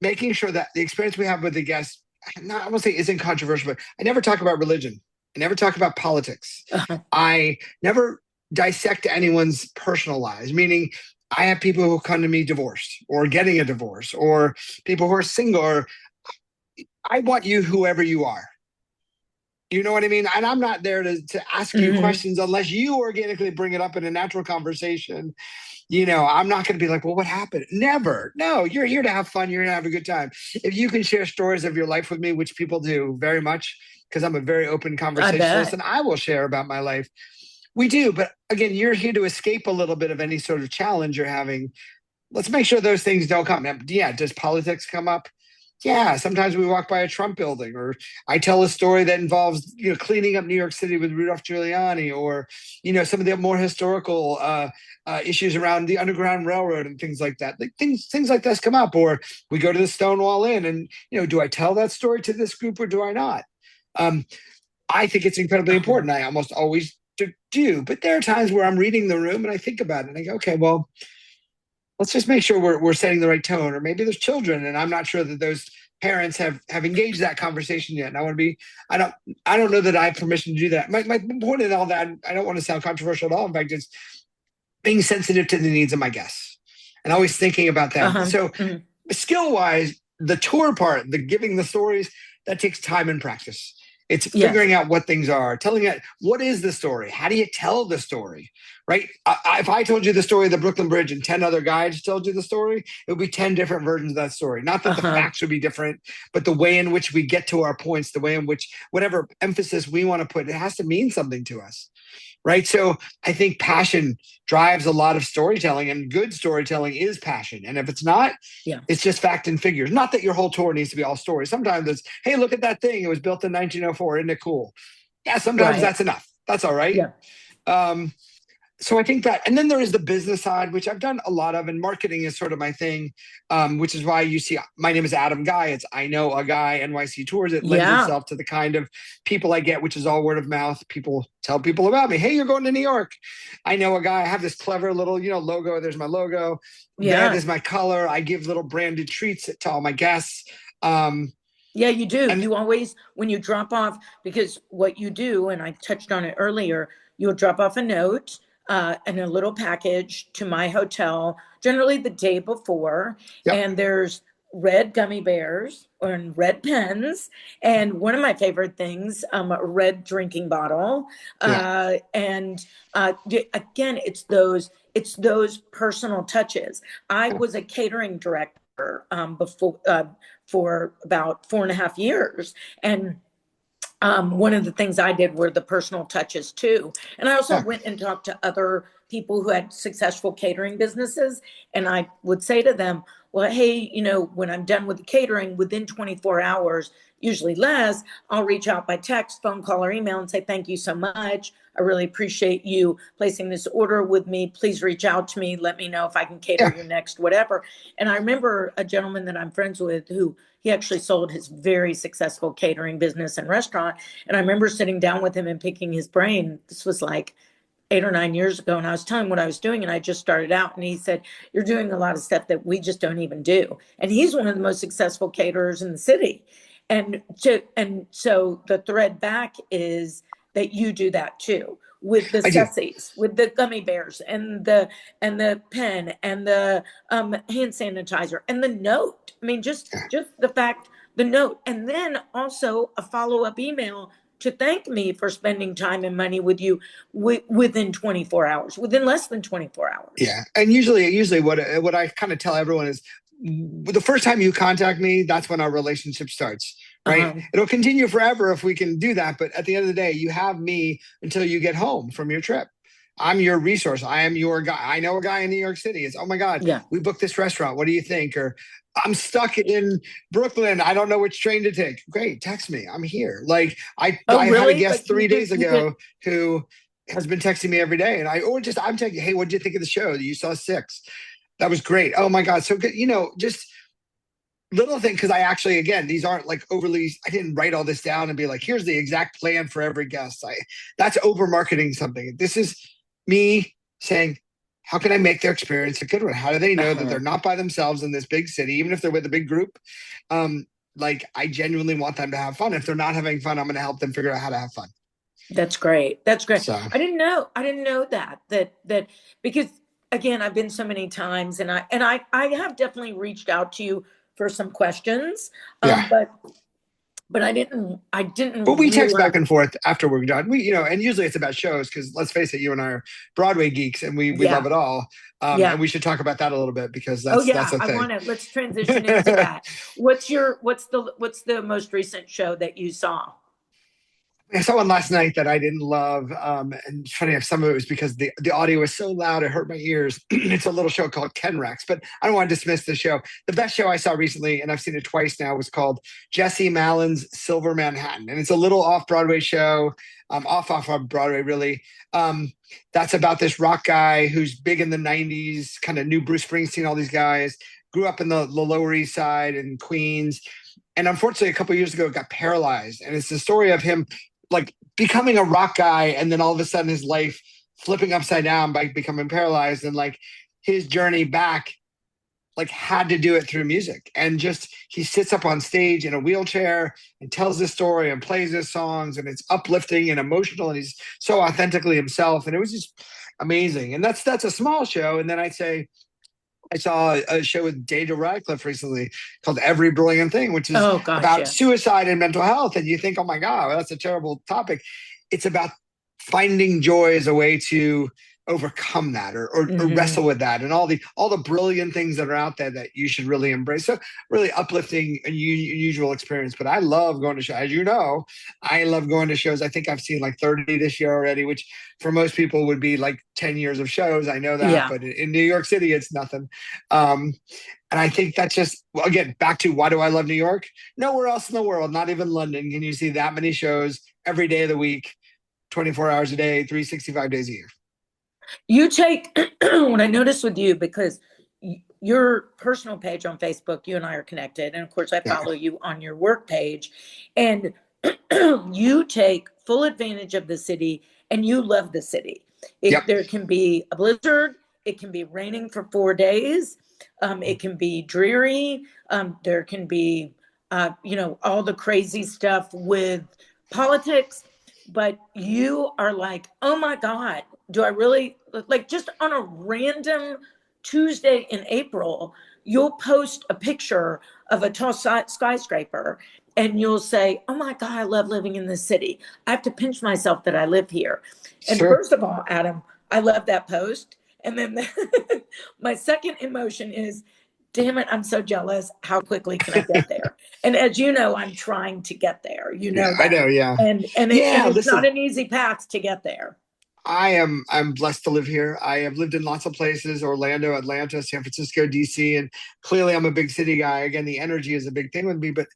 S3: making sure that the experience we have with the guests, I won't say isn't controversial, but I never talk about religion. I never talk about politics.
S2: Uh-huh.
S3: I never dissect anyone's personal lives, meaning I have people who come to me divorced or getting a divorce, or people who are single, or I want you whoever you are. You know what I mean? And I'm not there to ask you questions unless you organically bring it up in a natural conversation. I'm not going to be like, well, what happened? Never. No, you're here to have fun. You're here to have a good time. If you can share stories of your life with me, which people do very much, because I'm a very open conversationalist, and I will share about my life. We do. But again, you're here to escape a little bit of any sort of challenge you're having. Let's make sure those things don't come. Now, yeah, does politics come up? Yeah, sometimes we walk by a Trump building, or I tell a story that involves, cleaning up New York City with Rudolph Giuliani, or, some of the more historical issues around the Underground Railroad and things like that. Like things like this come up, or we go to the Stonewall Inn, and, do I tell that story to this group or do I not? I think it's incredibly important. I almost always do, but there are times where I'm reading the room and I think about it and I go, okay, well, let's just make sure we're setting the right tone. Or maybe there's children and I'm not sure that those parents have engaged that conversation yet. And I don't know that I have permission to do that. My point in all that, I don't want to sound controversial at all. In fact, it's being sensitive to the needs of my guests and always thinking about that. So skill wise, the tour part, the giving the stories, that takes time and practice. It's figuring out what things are, telling it, what is the story? How do you tell the story, right? If I told you the story of the Brooklyn Bridge and 10 other guides told you the story, it would be 10 different versions of that story. Not that the facts would be different, but the way in which we get to our points, the way in which whatever emphasis we want to put, it has to mean something to us, right? So I think passion drives a lot of storytelling, and good storytelling is passion. And if it's not, it's just fact and figures. Not that your whole tour needs to be all stories. Sometimes it's, hey, look at that thing. It was built in 1904. Isn't it cool? Yeah, sometimes that's enough. That's all right. Yeah. So I think that, and then there is the business side, which I've done a lot of, and marketing is sort of my thing, which is why you see my name is Adam Guy. It's I know a guy, NYC Tours. It lends itself to the kind of people I get, which is all word of mouth. People tell people about me. Hey, you're going to New York. I know a guy. I have this clever little, logo. There's my logo. That is my color. I give little branded treats to all my guests.
S2: Yeah, you do. And you always, when you drop off, because what you do, and I touched on it earlier, you'll drop off a note and a little package to my hotel, generally the day before. And there's red gummy bears and red pens. And one of my favorite things, a red drinking bottle. And again, it's those personal touches. I was a catering director before for about 4.5 years. And one of the things I did were the personal touches too. And I also went and talked to other people who had successful catering businesses. And I would say to them, well, hey, when I'm done with the catering, within 24 hours, usually less, I'll reach out by text, phone call, or email and say, thank you so much. I really appreciate you placing this order with me. Please reach out to me. Let me know if I can cater your next whatever. And I remember a gentleman that I'm friends with who he actually sold his very successful catering business and restaurant. And I remember sitting down with him and picking his brain. This was like 8 or 9 years ago. And I was telling him what I was doing. And I just started out. And he said, you're doing a lot of stuff that we just don't even do. And he's one of the most successful caterers in the city. And so the thread back is that you do that too, with the sussies, with the gummy bears and the pen and the hand sanitizer and the note. I mean, just the fact, the note, and then also a follow-up email to thank me for spending time and money with you within 24 hours, within less than 24 hours.
S3: Yeah. And usually what I kind of tell everyone is, the first time you contact me, that's when our relationship starts, right? It'll continue forever if we can do that. But at the end of the day, you have me until you get home from your trip. I'm your resource. I am your guy. I know a guy in New York City. It's, oh my God, we booked this restaurant. What do you think? Or I'm stuck in Brooklyn. I don't know which train to take. Great. Text me. I'm here. Like I had a guest 3 days ago who has been texting me every day. And I'm texting, hey, what did you think of the show? You saw 6. That was great. Oh my God. So good. Just little thing. Cause I actually, again, these aren't like overly, I didn't write all this down and be like, here's the exact plan for every guest. That's over marketing something. This is me saying, how can I make their experience a good one? How do they know that
S2: Uh-huh.
S3: they're not by themselves in this big city, even if they're with a big group? Like I genuinely want them to have fun. If they're not having fun, I'm going to help them figure out how to have fun.
S2: That's great. That's great.
S3: So
S2: I didn't know that because again, I've been so many times and I have definitely reached out to you for some questions.
S3: yeah.
S2: But I
S3: But
S2: didn't
S3: we text
S2: realize.
S3: back and forth after we're done. We, and usually it's about shows because let's face it, you and I are Broadway geeks and we love
S2: Yeah.
S3: it all. And
S2: Yeah.
S3: we should talk about that a little bit because
S2: Oh
S3: that's
S2: yeah.
S3: a
S2: I
S3: thing.
S2: want to, let's transition into that. What's the most recent show that you saw?
S3: I saw one last night that I didn't love, and it's funny. Some of it was because the audio was so loud it hurt my ears. It's a little show called Ken Rex, but I don't want to dismiss the show. The best show I saw recently, and I've seen it twice now, was called Jesse Malin's Silver Manhattan, and it's a little off Broadway show, off of Broadway really. That's about this rock guy who's big in the '90s, kind of new Bruce Springsteen. All these guys grew up in the Lower East Side in Queens, and unfortunately, a couple of years ago, got paralyzed. And it's the story of him like becoming a rock guy and then all of a sudden his life flipping upside down by becoming paralyzed, and like his journey back like had to do it through music. And just he sits up on stage in a wheelchair and tells this story and plays his songs, and it's uplifting and emotional, and he's so authentically himself, and it was just amazing. And that's a small show. And then I'd say I saw a show with Daniel Radcliffe recently called Every Brilliant Thing, which is
S2: Oh gosh,
S3: about
S2: yeah.
S3: suicide and mental health. And you think, oh my God, that's a terrible topic. It's about finding joy as a way to overcome that or
S2: Mhm.
S3: wrestle with that, and all the brilliant things that are out there that you should really embrace. So really uplifting and unusual experience. But I love going to shows. As you know, I love going to shows. I think I've seen like 30 this year already, which for most people would be like 10 years of shows. I know that,
S2: Yeah.
S3: but in New York City, it's nothing. Um, and I think that's just, well, again, back to why do I love New York? Nowhere else in the world, not even London, can you see that many shows every day of the week, 24 hours a day, 365 days a year.
S2: You take what I noticed with you, because your personal page on Facebook, you and I are connected, and of course I
S3: Yeah.
S2: follow you on your work page, and you take full advantage of the city and you love the city.
S3: Yep.
S2: There can be a blizzard, it can be raining for 4 days, it can be dreary, there can be all the crazy stuff with politics, but you are like, oh my God, do I really, like, just on a random Tuesday in April, you'll post a picture of a tall skyscraper and you'll say, oh my God, I love living in this city. I have to pinch myself that I live here. And
S3: Sure.
S2: first of all, Adam, I love that post. And then my second emotion is, damn it, I'm so jealous. How quickly can I get there? And as you know, I'm trying to get there. You
S3: Yeah,
S2: know
S3: I
S2: that.
S3: know. Yeah.
S2: And
S3: Yeah.
S2: it's not
S3: Listen,
S2: an easy path to get there.
S3: I'm blessed to live here. I have lived in lots of places: Orlando, Atlanta, San Francisco, DC, and clearly I'm a big city guy. Again, the energy is a big thing with me, but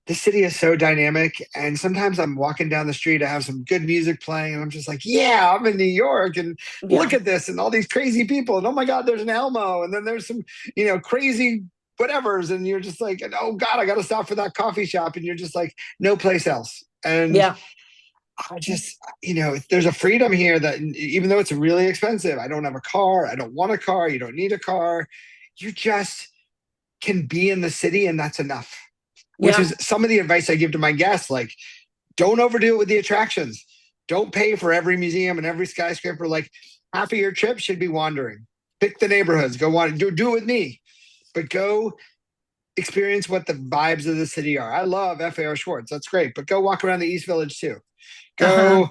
S3: the city is so dynamic. And sometimes I'm walking down the street, I have some good music playing, and I'm just like, yeah, I'm in New York, and look
S2: Yeah.
S3: at this, and all these crazy people, and oh my God, there's an Elmo, and then there's some, crazy whatevers, and you're just like, oh God, I got to stop for that coffee shop, and you're just like, no place else. And
S2: Yeah.
S3: I just, there's a freedom here that even though it's really expensive, I don't have a car, I don't want a car, you don't need a car, you just can be in the city, and that's enough. Which
S2: Yeah.
S3: is some of the advice I give to my guests, like, don't overdo it with the attractions. Don't pay for every museum and every skyscraper. Like, half of your trip should be wandering. Pick the neighborhoods, go wander, do it with me, but go experience what the vibes of the city are. I love FAO Schwartz, that's great, but go walk around the East Village too.
S2: Uh-huh.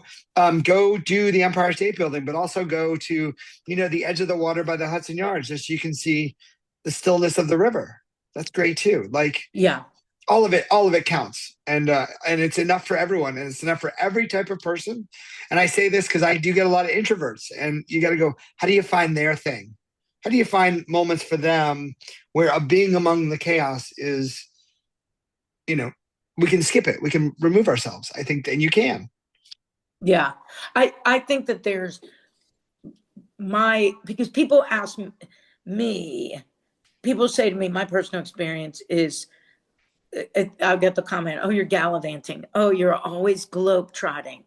S3: Go do the Empire State Building, but also go to the edge of the water by the Hudson Yards, just so you can see the stillness of the river. That's great too. Like,
S2: Yeah.
S3: all of it counts, and it's enough for everyone, and it's enough for every type of person. And I say this because I do get a lot of introverts, and you got to go, how do you find their thing? How do you find moments for them where a being among the chaos is, we can skip it, we can remove ourselves, I think, and you can.
S2: Yeah. I think that there's because people ask me, people say to me, my personal experience is I'll get the comment, oh, you're gallivanting. Oh, you're always globetrotting.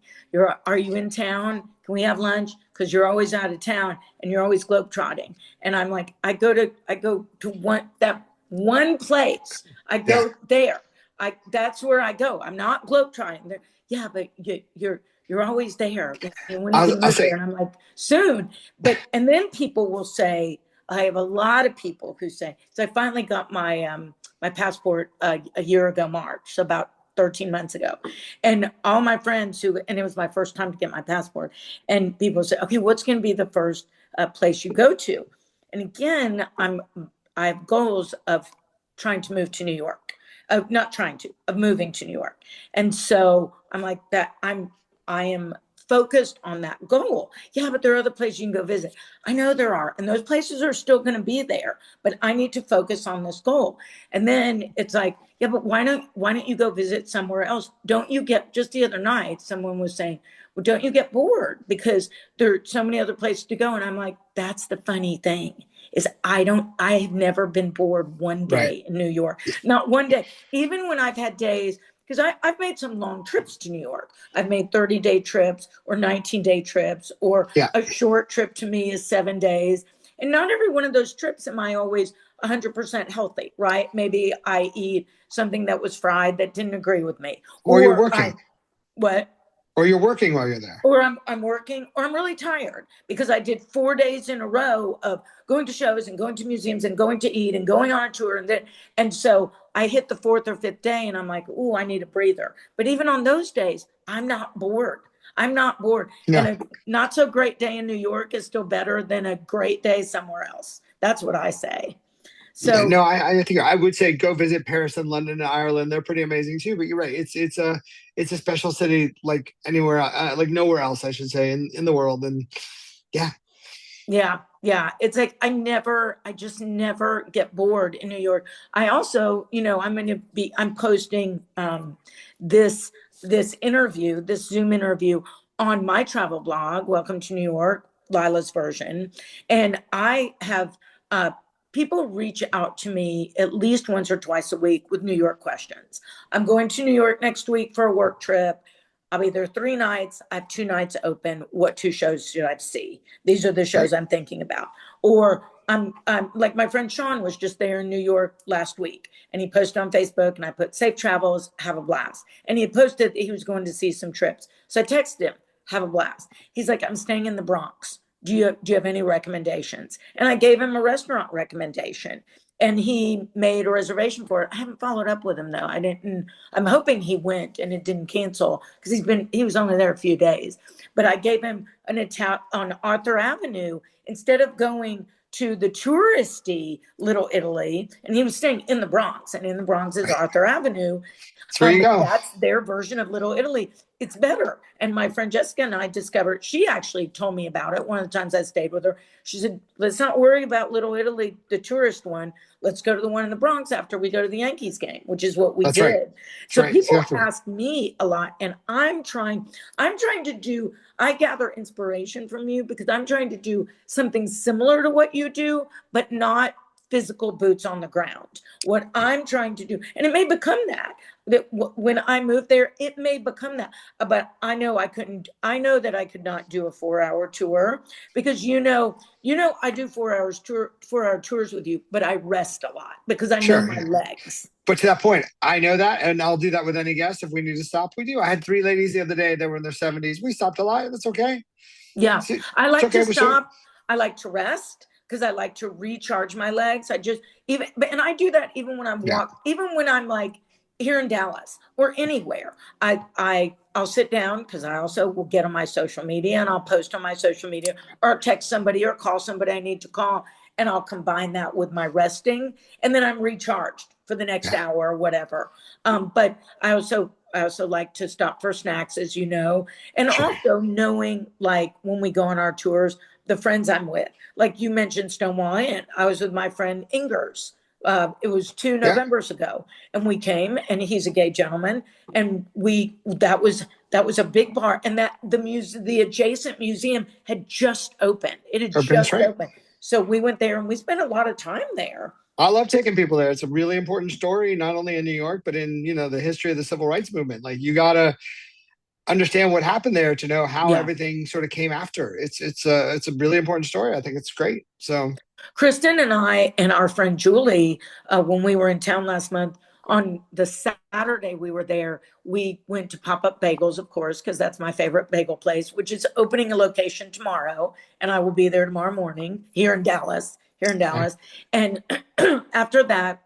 S2: Are you in town? Can we have lunch? Because you're always out of town and you're always globetrotting. And I'm like, I go to one place. I
S3: Yeah.
S2: go there. That's where I go. I'm not globetrotting. Yeah, but you're always there. When are you gonna
S3: I'll
S2: move there?
S3: say,
S2: And I'm like, soon. And then people will say, I have a lot of people who say, so I finally got my passport a year ago, March, so about 13 months ago. And all my friends and it was my first time to get my passport. And people say, okay, what's going to be the first place you go to? And again, I have goals of trying to move to New York, of moving to New York. And so I'm like that. I am focused on that goal. Yeah, but there are other places you can go visit. I know there are, and those places are still going to be there, but I need to focus on this goal. And then it's like, yeah, but why don't you go visit somewhere else? Don't you get, just the other night, someone was saying, well, don't you get bored because there are so many other places to go? And I'm like, that's the funny thing is I have never been bored one
S3: right.
S2: day in New York, not one day, even when I've had days, because I've made some long trips to New York. I've made 30-day trips or 19-day trips, or
S3: Yeah.
S2: a short trip to me is 7 days. And not every one of those trips am I always 100% healthy, right? Maybe I eat something that was fried that didn't agree with me.
S3: Or you're
S2: Or
S3: working.
S2: what?
S3: Or you're working while you're there.
S2: Or I'm working, or I'm really tired because I did 4 days in a row of going to shows and going to museums and going to eat and going on a tour. And so I hit the fourth or fifth day and I'm like, oh, I need a breather. But even on those days, I'm not bored. I'm not bored.
S3: No.
S2: And a not so great day in New York is still better than a great day somewhere else. That's what I say.
S3: Yeah,
S2: So
S3: no, I think I would say go visit Paris and London and Ireland. They're pretty amazing too. But you're right; it's a special city like anywhere, like nowhere else, I should say, in the world. And yeah,
S2: yeah. It's like I just never get bored in New York. I also, I'm posting this interview, this Zoom interview on my travel blog, Welcome to New York, Lila's version. And I have people reach out to me at least once or twice a week with New York questions. I'm going to New York next week for a work trip. I'll be there 3 nights. I have 2 nights open. What 2 shows should I see? These are the shows I'm thinking about. Or I'm like my friend Sean was just there in New York last week, and he posted on Facebook, and I put safe travels, have a blast. And he had posted that he was going to see some trips. So I texted him, have a blast. He's like, I'm staying in the Bronx. Do you have any recommendations? And I gave him a restaurant recommendation. And he made a reservation for it. I haven't followed up with him though. I'm hoping he went and it didn't cancel because he was only there a few days. But I gave him on Arthur Avenue instead of going to the touristy Little Italy, and he was staying in the Bronx, and in the Bronx is Arthur Avenue.
S3: that's where you go.
S2: That's their version of Little Italy. It's better. And my friend Jessica and I discovered, she actually told me about it. One of the times I stayed with her, she said, let's not worry about Little Italy, the tourist one. Let's go to the one in the Bronx after we go to the Yankees game, which is what we
S3: That's
S2: did.
S3: right.
S2: So
S3: right.
S2: people
S3: Exactly.
S2: ask me a lot, and I'm trying to do, I gather inspiration from you because I'm trying to do something similar to what you do, but not physical boots on the ground. What I'm trying to do, and it may become that when I move there, it may become that. But I know that I could not do a 4-hour tour because I do 4-hour tours with you, but I rest a lot because I know my legs.
S3: But to that point, I know that, and I'll do that with any guest. If we need to stop, we do. I had 3 ladies the other day that were in their 70s. We stopped a lot. That's okay.
S2: Yeah, I like to
S3: We're
S2: stop. I like to rest because I like to recharge my legs. And I do that even when I'm even when I'm like here in Dallas or anywhere. I'll sit down because I also will get on my social media and I'll post on my social media or text somebody or call somebody I need to call, and I'll combine that with my resting, and then I'm recharged for the next hour or whatever. But I also like to stop for snacks, as you know, and also knowing, like, when we go on our tours, the friends I'm with, like you mentioned Stonewall Inn. I was with my friend Ingers. It was 2 Novembers ago, and we came, and he's a gay gentleman, and that was a big bar, and that the adjacent museum had just opened. It had just opened. So we went there and we spent a lot of time there.
S3: I love taking people there. It's a really important story, not only in New York, but in, the history of the civil rights movement. Like you gotta understand what happened there to know how
S2: Yeah.
S3: everything sort of came after. It's a really important story. I think it's great. So
S2: Kristen and I and our friend Julie, when we were in town last month, on the Saturday we were there, we went to Pop Up Bagels, of course, because that's my favorite bagel place, which is opening a location tomorrow. And I will be there tomorrow morning here in Dallas,
S3: okay.
S2: And after that,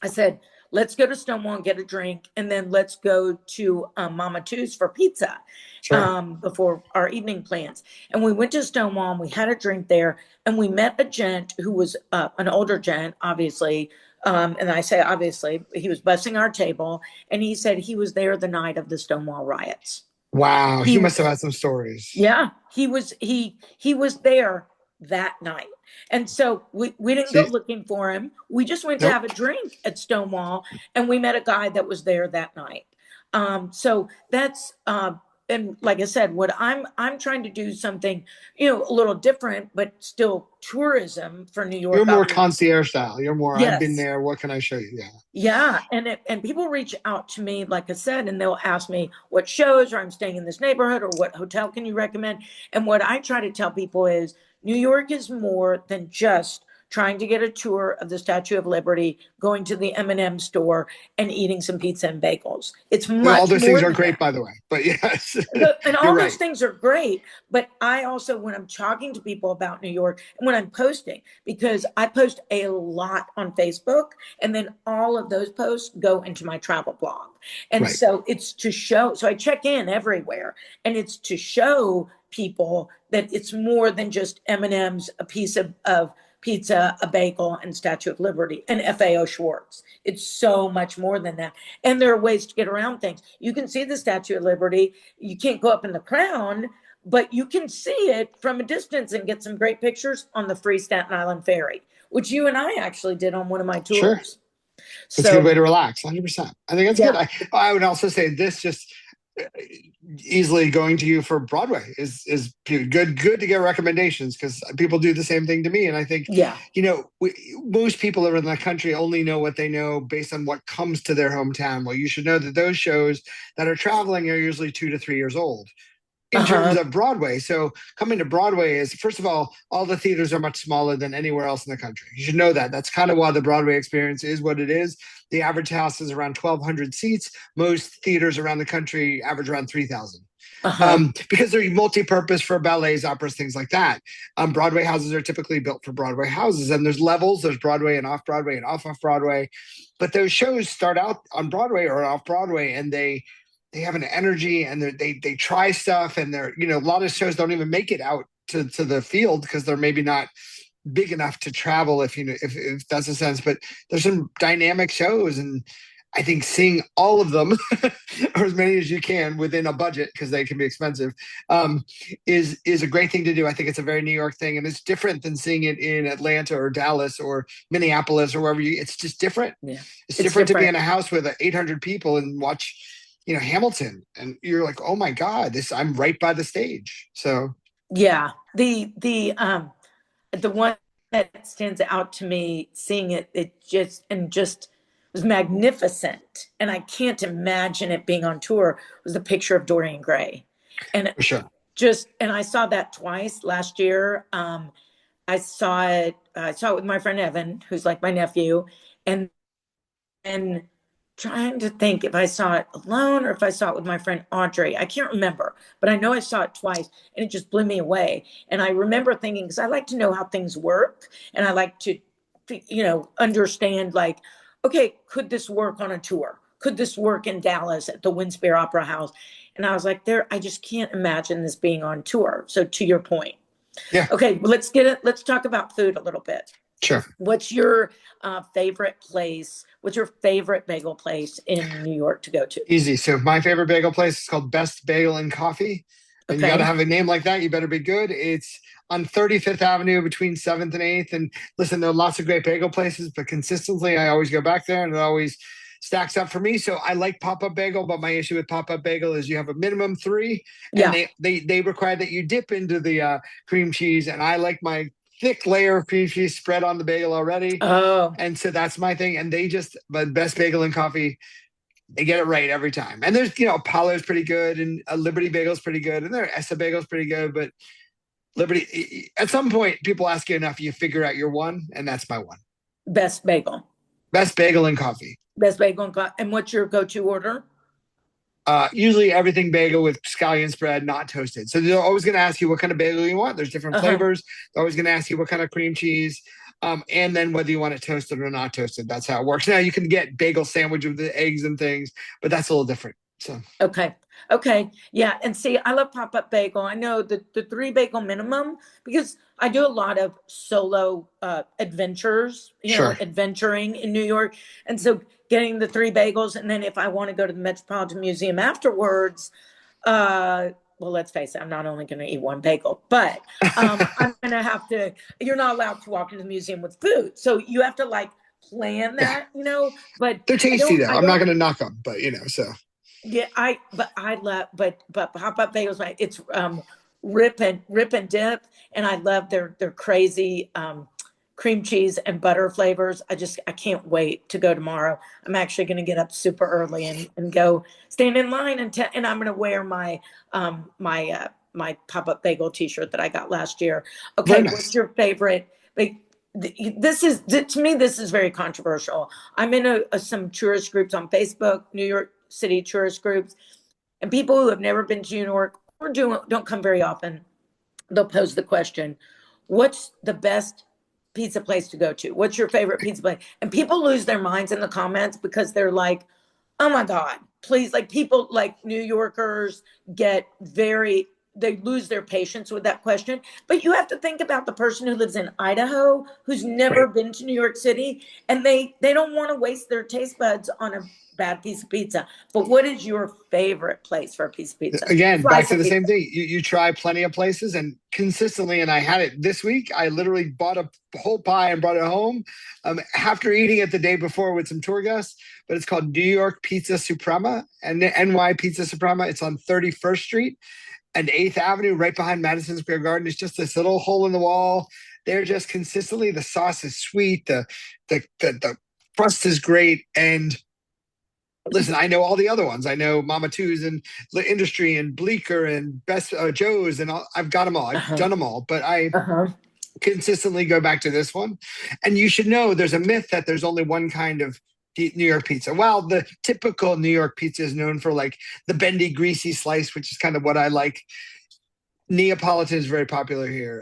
S2: I said, let's go to Stonewall and get a drink, and then let's go to Mama Two's for pizza
S3: Sure.
S2: before our evening plans. And we went to Stonewall and we had a drink there, and we met a gent who was an older gent, obviously. And I say obviously, he was bussing our table, and he said he was there the night of the Stonewall riots.
S3: Wow, he
S2: He
S3: must have had some stories.
S2: Yeah, he was there that night. And so we didn't go
S3: See,
S2: looking for him. We just went to
S3: nope.
S2: have a drink at Stonewall, and we met a guy that was there that night. So that's and like I said, what I'm trying to do something, a little different, but still tourism for New
S3: You're
S2: York.
S3: more concierge style. You're more, I've been
S2: Yes.
S3: there. What can I show you? Yeah.
S2: Yeah, and people reach out to me, like I said, and they'll ask me what shows, or I'm staying in this neighborhood, or what hotel can you recommend? And what I try to tell people is New York is more than just trying to get a tour of the Statue of Liberty, going to the M&M store, and eating some pizza and bagels. It's
S3: And all
S2: much
S3: those
S2: more
S3: things are
S2: than
S3: great,
S2: that.
S3: by the way. But yes,
S2: And
S3: you're
S2: all those
S3: right.
S2: things are great, but I also, when I'm talking to people about New York and when I'm posting, because I post a lot on Facebook, and then all of those posts go into my travel blog. And
S3: Right.
S2: so it's to show, so I check in everywhere, and it's to show people that it's more than just M&Ms, a piece of pizza, a bagel, and Statue of Liberty, and FAO Schwartz. It's so much more than that. And there are ways to get around things. You can see the Statue of Liberty. You can't go up in the crown, but you can see it from a distance and get some great pictures on the free Staten Island ferry, which you and I actually did on one of my
S3: Sure.
S2: tours.
S3: It's a good way
S2: So
S3: to relax. 100%. I think that's good.
S2: yeah,
S3: I would also say this just uh, easily going to you for Broadway is good to get recommendations because people do the same thing to me. And I think,
S2: yeah,
S3: most people around the country only know what they know based on what comes to their hometown. Well, you should know that those shows that are traveling are usually 2 to 3 years old in terms
S2: uh-huh,
S3: of Broadway. So coming to Broadway is, first of all the theaters are much smaller than anywhere else in the country. You should know that. That's kind of why the Broadway experience is what it is. The average house is around 1,200 seats. Most theaters around the country average around 3,000.
S2: uh-huh,
S3: Because they're multi-purpose for ballets, operas, things like that. Broadway houses are typically built for Broadway houses, and there's levels. There's Broadway and off Broadway and off Broadway, but those shows start out on Broadway or off Broadway, and they have an energy, and they try stuff, and they're a lot of shows don't even make it out to the field because they're maybe not big enough to travel, if that's a sense. But there's some dynamic shows, and I think seeing all of them or as many as you can within a budget, because they can be expensive, is a great thing to do. I think it's a very New York thing, and it's different than seeing it in Atlanta or Dallas or Minneapolis or wherever it's just different.
S2: yeah.
S3: It's
S2: It's
S3: different to be in
S2: different.
S3: a house with 800 people and watch, Hamilton, and you're like, oh my God, I'm right by the stage. So
S2: Yeah. The one that stands out to me, seeing it just was magnificent, and I can't imagine it being on tour, was the picture of Dorian Gray. And
S3: for sure.
S2: and I saw that twice last year. I saw it with my friend Evan, who's like my nephew, and and trying to think if I saw it alone or if I saw it with my friend Audrey. I can't remember, but I know I saw it twice, and it just blew me away. And I remember thinking, because I like to know how things work, and I like to, understand, like, okay, could this work on a tour? Could this work in Dallas at the Winspear Opera House? And I was like, I just can't imagine this being on tour. So to your point.
S3: Yeah,
S2: Okay, well, let's talk about food a little bit.
S3: sure.
S2: What's your favorite place? What's your favorite bagel place in New York to go to?
S3: Easy. So my favorite bagel place is called Best Bagel and Coffee. And you got to
S2: Okay.
S3: have a name like that. You better be good. It's on 35th Avenue between 7th and 8th. And listen, there are lots of great bagel places, but consistently, I always go back there, and it always stacks up for me. So I like Pop-Up Bagel, but my issue with Pop-Up Bagel is you have a minimum 3, and
S2: Yeah.
S3: they require that you dip into the cream cheese. And I like my thick layer of cream cheese spread on the bagel already.
S2: Oh,
S3: And so that's my thing. And but best bagel and coffee, they get it right every time. And there's, Apollo's pretty good, and a Liberty Bagel's pretty good, and their Essa Bagel's pretty good. But Liberty, at some point, people ask you enough, you figure out your one, and that's my one.
S2: best bagel.
S3: Best bagel and coffee.
S2: Best bagel and coffee. And what's your go-to order?
S3: Usually everything bagel with scallion spread, not toasted. So they're always going to ask you what kind of bagel you want. There's different flavors. They're always going to ask you what kind of cream cheese. And then whether you want it toasted or not toasted. That's how it works. Now you can get bagel sandwich with the eggs and things, but that's a little different. So
S2: Okay. Yeah. And see, I love pop-up bagel. I know the 3 bagel minimum, because I do a lot of solo adventures,
S3: Sure.
S2: adventuring in New York. And so getting the 3 bagels, and then if I want to go to the Metropolitan Museum afterwards, well, let's face it, I'm not only going to eat 1 bagel, but I'm going to have to, you're not allowed to walk into the museum with food. So you have to plan that, but
S3: they're tasty though. I'm not going to knock them, but so.
S2: Yeah, I love, but pop-up bagels, right? It's rip and dip, and I love their crazy cream cheese and butter flavors. I can't wait to go tomorrow. I'm actually going to get up super early and go stand in line, and I'm going to wear my my pop-up bagel T-shirt that I got last year. Okay,
S3: Very nice.
S2: What's your favorite? To me, this is very controversial. I'm in some tourist groups on Facebook, New York City tourist groups, and people who have never been to New York or don't come very often, they'll pose the question, what's the best pizza place to go to? What's your favorite pizza place? And people lose their minds in the comments, because they're like, oh my God, please. People New Yorkers they lose their patience with that question. But you have to think about the person who lives in Idaho, who's never been to New York City, and they don't want to waste their taste buds on a bad piece of pizza. But what is your favorite place for a piece of pizza?
S3: Again, back to the same thing. You try plenty of places, and consistently, and I had it this week, I literally bought a whole pie and brought it home after eating it the day before with some tour guests. But it's called New York Pizza Suprema, and NY Pizza Suprema. It's on 31st Street and 8th Avenue, right behind Madison Square Garden. It's just this little hole in the wall. They're just consistently, the sauce is sweet, the crust is great, and listen, I know all the other ones. I know Mama Two's and the Industry and Bleecker and Best Joe's, and I've got them all. I've done them all, but I consistently go back to this one. And you should know there's a myth that there's only one kind of New York pizza. Well, the typical New York pizza is known for the bendy, greasy slice, which is kind of what I like. Neapolitan is very popular here.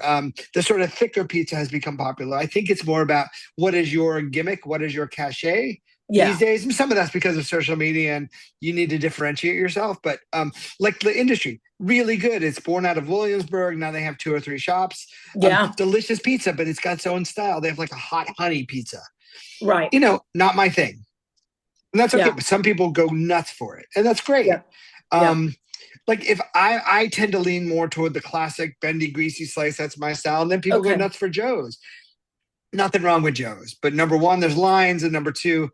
S3: The sort of thicker pizza has become popular. I think it's more about what is your gimmick, what is your cachet these days. And some of that's because of social media, and you need to differentiate yourself. But the Industry, really good. It's born out of Williamsburg. Now they have 2 or 3 shops. Delicious pizza, but it's got its own style. They have a hot honey pizza.
S2: Right.
S3: Not my thing. And that's okay. But some people go nuts for it, and that's great. If I tend to lean more toward the classic bendy, greasy slice, that's my style. And then people go nuts for Joe's. Nothing wrong with Joe's, but number one, there's lines, and number two,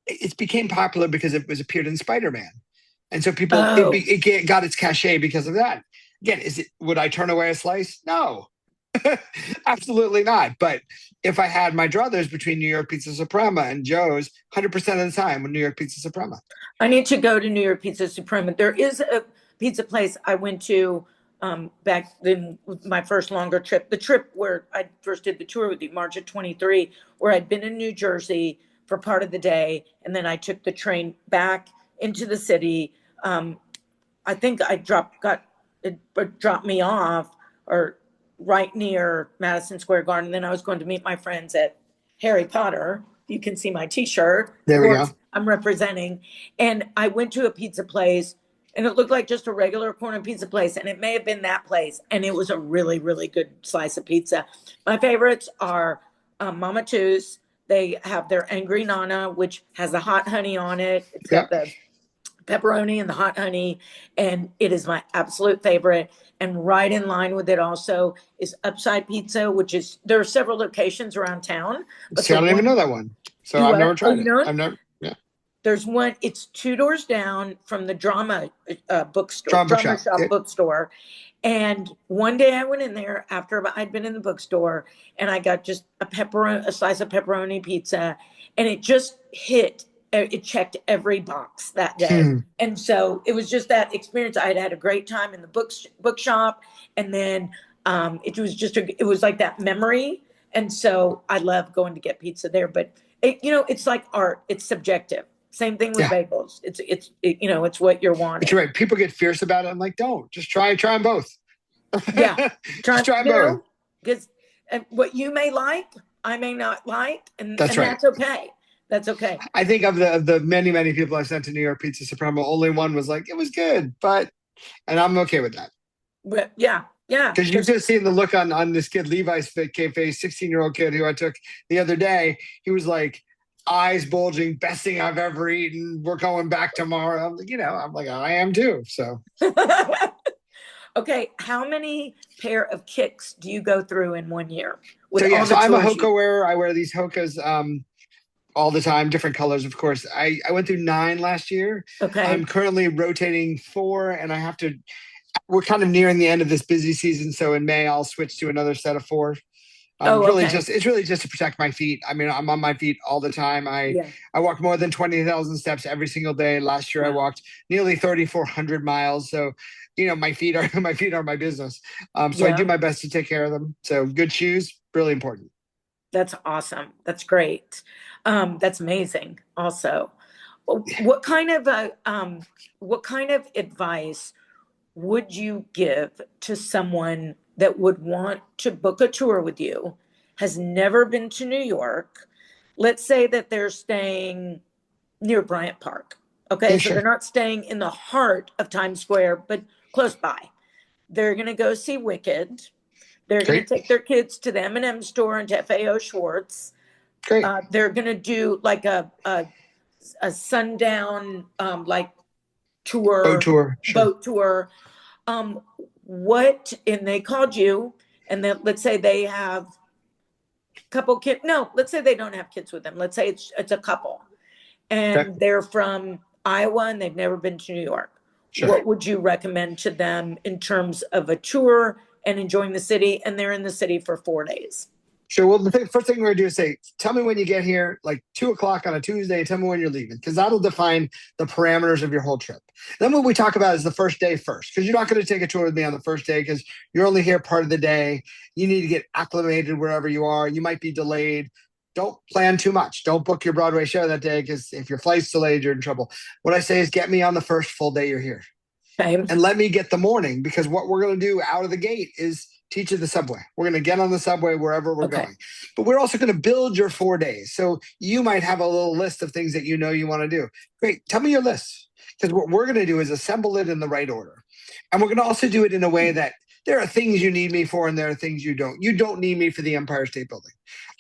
S3: it became popular because it was appeared in Spider-Man, and so people it got its cachet because of that. Again, would I turn away a slice? No. Absolutely not. But if I had my druthers between New York Pizza Suprema and Joe's, 100% of the time with New York Pizza Suprema.
S2: I need to go to New York Pizza Suprema. There is a pizza place I went to back in my first longer trip, the trip where I first did the tour with you, March of 23, where I'd been in New Jersey for part of the day, and then I took the train back into the city. I think it dropped me off or right near Madison Square Garden. Then I was going to meet my friends at Harry Potter. You can see my T-shirt.
S3: There we go.
S2: I'm representing. And I went to a pizza place, and it looked like just a regular corner pizza place. And it may have been that place. And it was a really, really good slice of pizza. My favorites are Mama Two's. They have their Angry Nana, which has the hot honey on it. It's got the pepperoni and the hot honey, and it is my absolute favorite. And right in line with it also is Upside Pizza, which is, there are several locations around town. But
S3: see, I don't even know that one. So I've never tried it.
S2: I've
S3: never,
S2: There's one, it's 2 doors down from the drama bookstore,
S3: Drama
S2: drama
S3: shop.
S2: shop
S3: Yeah.
S2: bookstore. And one day I went in there after I'd been in the bookstore and I got just a slice of pepperoni pizza, and it just it checked every box that day.
S3: Hmm.
S2: And so it was just that experience. I had a great time in the bookshop, and then it was just it was like that memory. And so I love going to get pizza there, but it's like art. It's subjective. Same thing with
S3: Yeah.
S2: bagels. It's what you're
S3: But
S2: wanting.
S3: you're right. People get fierce about it. I'm like, don't. Just try them both.
S2: Yeah.
S3: Just try them both.
S2: Because what you may like, I may not like, and
S3: That's right.
S2: that's okay. That's okay.
S3: I think of the many, many people I sent to New York Pizza Supremo, only one was like, it was good, and I'm okay with that.
S2: But yeah.
S3: Because you've just seen the look on this kid, Levi's face, 16-year-old kid who I took the other day. He was like, eyes bulging, best thing I've ever eaten. We're going back tomorrow. I'm like, I am too. So.
S2: Okay, how many pair of kicks do you go through in 1 year?
S3: So I'm a Hoka wearer. I wear these Hokas all the time, different colors, of course. I went through 9 last year.
S2: Okay.
S3: I'm currently rotating 4, and we're kind of nearing the end of this busy season. So in May, I'll switch to another set of 4. It's really just to protect my feet. I mean, I'm on my feet all the time. I walk more than 20,000 steps every single day. Last year, I walked nearly 3,400 miles. So, my feet are my business. So I do my best to take care of them. So good shoes, really important.
S2: That's awesome. That's great. That's amazing. Also, what kind of advice would you give to someone that would want to book a tour with you, has never been to New York? Let's say that they're staying near Bryant Park. Okay, so they're not staying in the heart of Times Square, but close by. They're going to go see Wicked. They're going to take their kids to the M&M store and to FAO Schwartz.
S3: Great.
S2: They're going to do like a sundown tour.
S3: Boat tour. Sure.
S2: Boat tour. And they called you, and then let's say they have a couple kids. No, let's say they don't have kids with them. Let's say it's a couple, and they're from Iowa and they've never been to New York. Sure. What would you recommend to them in terms of a tour and enjoying the city? And they're in the city for 4 days.
S3: Sure. Well, first thing we're going to do is say, tell me when you get here, like 2:00 on a Tuesday, tell me when you're leaving, because that'll define the parameters of your whole trip. Then what we talk about is the first day first, because you're not going to take a tour with me on the first day because you're only here part of the day. You need to get acclimated wherever you are. You might be delayed. Don't plan too much. Don't book your Broadway show that day, because if your flight's delayed, you're in trouble. What I say is get me on the first full day you're here. Okay. And let me get the morning, because what we're going to do out of the gate is teach you the subway. We're going to get on the subway wherever we're going. But we're also going to build your 4 days. So you might have a little list of things that you want to do. Great. Tell me your list. Because what we're going to do is assemble it in the right order. And we're going to also do it in a way that there are things you need me for and there are things you don't. You don't need me for the Empire State Building.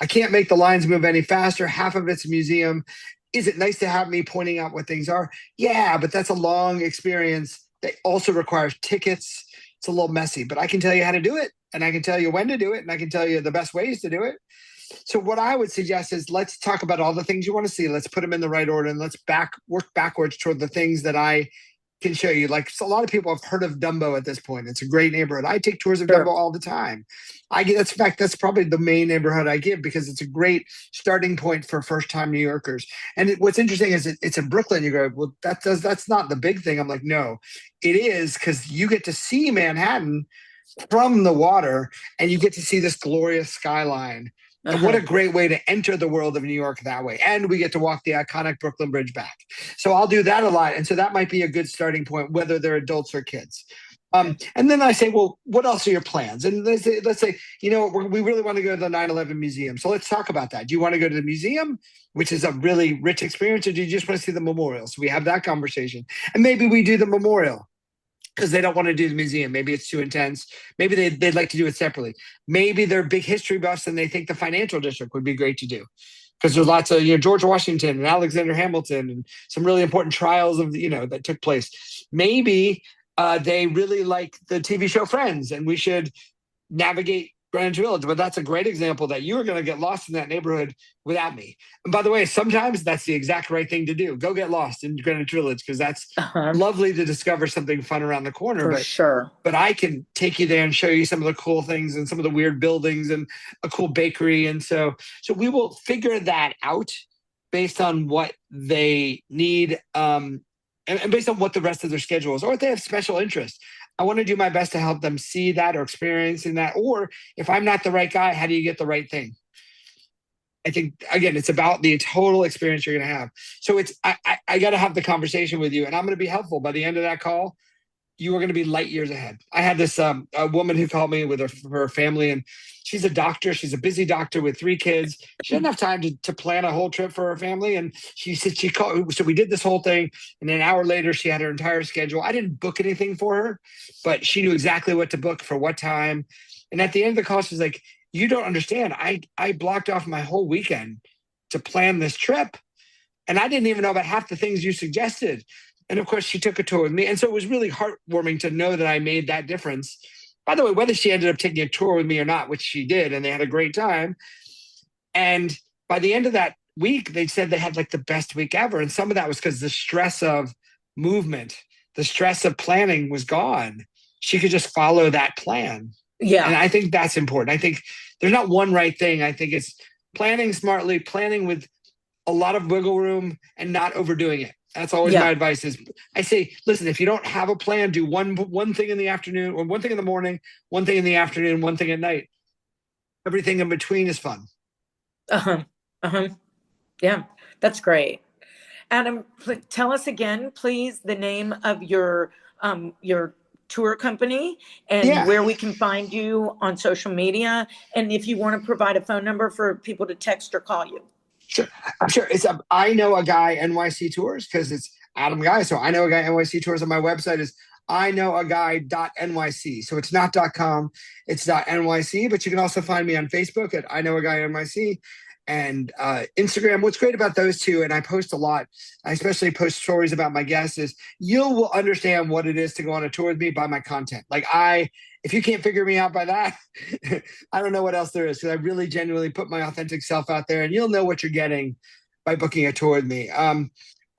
S3: I can't make the lines move any faster. Half of it's a museum. Is it nice to have me pointing out what things are? Yeah, but that's a long experience that also requires tickets. It's a little messy, but I can tell you how to do it, and I can tell you when to do it, and I can tell you the best ways to do it. So what I would suggest is let's talk about all the things you want to see. Let's put them in the right order, and let's work backwards toward the things that I can show you. Like, so a lot of people have heard of Dumbo at this point. It's a great neighborhood. I take tours of Dumbo all the time. That's probably the main neighborhood I give, because it's a great starting point for first-time New Yorkers. And what's interesting is it's in Brooklyn. You go, well, that's not the big thing. I'm like, no, it is, because you get to see Manhattan from the water, and you get to see this glorious skyline. And what a great way to enter the world of New York that way. And we get to walk the iconic Brooklyn Bridge back. So I'll do that a lot. And so that might be a good starting point, whether they're adults or kids. And then I say, well, what else are your plans? And let's say, we really want to go to the 9/11 museum. So let's talk about that. Do you want to go to the museum, which is a really rich experience, or do you just want to see the memorial? So we have that conversation. And maybe we do the memorial because they don't want to do the museum. Maybe it's too intense. Maybe they'd like to do it separately. Maybe they're big history buffs and they think the financial district would be great to do, because there's lots of, George Washington and Alexander Hamilton and some really important trials of, that took place. Maybe they really like the TV show Friends, and we should navigate Greenwich Village, but that's a great example that you are going to get lost in that neighborhood without me. And by the way, sometimes that's the exact right thing to do. Go get lost in Greenwich Village because that's
S2: Uh-huh.
S3: lovely to discover something fun around the corner.
S2: For sure.
S3: But I can take you there and show you some of the cool things and some of the weird buildings and a cool bakery. And so we will figure that out based on what they need, and based on what the rest of their schedule is, or if they have special interest. I want to do my best to help them see that or experiencing that. Or if I'm not the right guy, how do you get the right thing? I think, again, it's about the total experience you're going to have. So I got to have the conversation with you, and I'm going to be helpful. By the end of that call, you are going to be light years ahead. I had this a woman who called me with her family, and she's a doctor. She's a busy doctor with 3 kids. She didn't have time to plan a whole trip for her family. And she said she called. So we did this whole thing. And an hour later, she had her entire schedule. I didn't book anything for her, but she knew exactly what to book for what time. And at the end of the call, she's like, you don't understand. I blocked off my whole weekend to plan this trip. And I didn't even know about half the things you suggested. And of course, she took a tour with me. And so it was really heartwarming to know that I made that difference. By the way, whether she ended up taking a tour with me or not, which she did, and they had a great time. And by the end of that week, they said they had like the best week ever. And some of that was because the stress of movement, the stress of planning was gone. She could just follow that plan.
S2: Yeah.
S3: And I think that's important. I think there's not one right thing. I think it's planning smartly, planning with a lot of wiggle room and not overdoing it. That's always my advice is I say, listen, if you don't have a plan, do one thing in the afternoon or one thing in the morning, one thing in the afternoon, one thing at night. Everything in between is fun.
S2: Uh-huh. Uh-huh. Yeah, that's great. Adam, tell us again, please, the name of your tour company and where we can find you on social media. And if you want to provide a phone number for people to text or call you.
S3: Sure. I'm sure it's I know a guy NYC tours because it's Adam Guy. So I know a guy NYC tours on my website is iknowaguy.nyc. So it's not .com, it's .nyc, but you can also find me on Facebook at I Know a Guy NYC and Instagram. What's great about those two, and I post a lot, I especially post stories about my guests, is you will understand what it is to go on a tour with me by my content. Like if you can't figure me out by that, I don't know what else there is, because I really genuinely put my authentic self out there, and you'll know what you're getting by booking a tour with me. I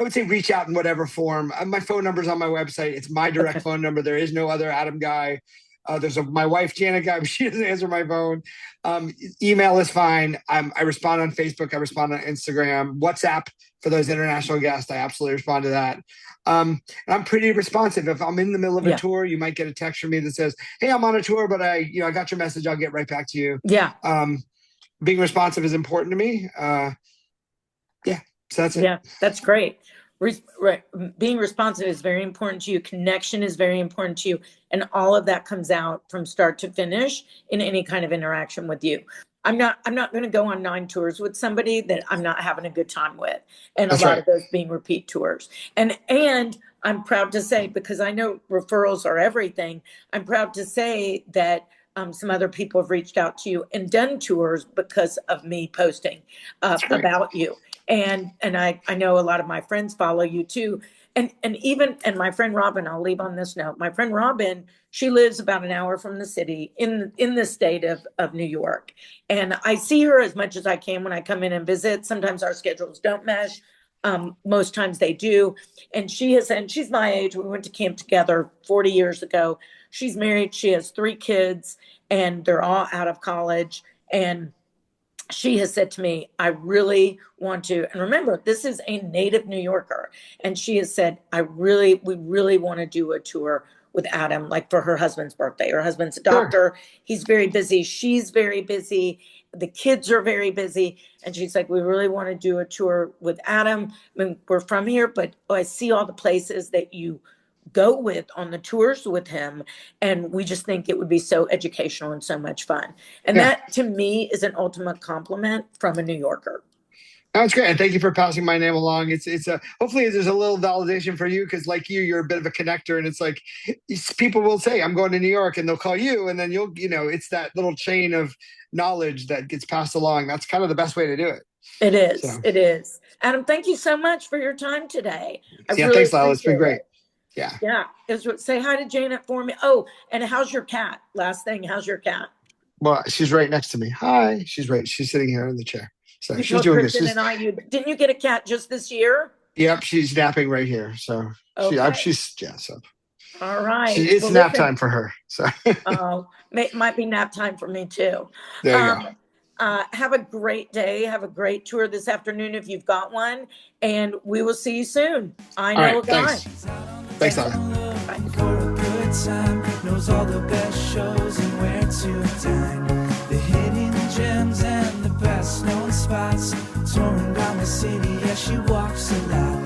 S3: would say reach out in whatever form. My phone number is on my website. It's my direct phone number. There is no other Adam Guy. There's my wife, Janet Guy, but she doesn't answer my phone. Email is fine. I respond on Facebook. I respond on Instagram. WhatsApp for those international guests. I absolutely respond to that. And I'm pretty responsive. If I'm in the middle of a tour, you might get a text from me that says, hey, I'm on a tour, but I got your message. I'll get right back to you.
S2: Yeah.
S3: Being responsive is important to me. So that's it.
S2: Yeah, that's great. Being responsive is very important to you. Connection is very important to you. And all of that comes out from start to finish in any kind of interaction with you. I'm not going to go on 9 tours with somebody that I'm not having a good time with. And that's a lot of those being repeat tours. And I'm proud to say, because I know referrals are everything, I'm proud to say that some other people have reached out to you and done tours because of me posting about you. And I know a lot of my friends follow you too. And my friend Robin, I'll leave on this note. My friend Robin, she lives about an hour from the city in the state of New York. And I see her as much as I can when I come in and visit. Sometimes our schedules don't mesh. Most times they do. And she's my age. We went to camp together 40 years ago. She's married. She has 3 kids and they're all out of college. And she has said to me, I really want to, and remember, this is a native New Yorker. And she has said, we really want to do a tour with Adam, like for her husband's birthday. Her husband's a doctor. He's very busy. She's very busy. The kids are very busy. And she's like, we really want to do a tour with Adam. I mean, we're from here, but I see all the places that you go with on the tours with him, and we just think it would be so educational and so much fun. And that to me is an ultimate compliment from a New Yorker.
S3: That's great. And thank you for passing my name along. It's hopefully there's a little validation for you, because like you're a bit of a connector, and it's like people will say, I'm going to New York, and they'll call you, and then it's that little chain of knowledge that gets passed along. That's kind of the best way to do it.
S2: It is. So. It is. Adam, thank you so much for your time today.
S3: Thanks, Lila. It's been great. Yeah.
S2: Say hi to Janet for me. Oh, and how's your cat? Last thing, how's your cat?
S3: Well, she's right next to me. Hi. She's sitting here in the chair. So
S2: You
S3: she's
S2: told
S3: doing good.
S2: Kristen and I, didn't you get a cat just this year?
S3: Yep, she's napping right here. So
S2: Okay.
S3: so
S2: All right.
S3: it's
S2: Well,
S3: nap
S2: listen,
S3: time for her. So
S2: might be nap time for me too.
S3: there you go.
S2: Have a great day. Have a great tour this afternoon if you've got one. And we will see you soon. I know
S3: All right,
S2: a guy.
S3: Thanks, Lila.
S1: Looking for a good time, knows all the best shows and where to dine. The hidden gems and the best known spots, touring around the city. Yeah, she walks a lot.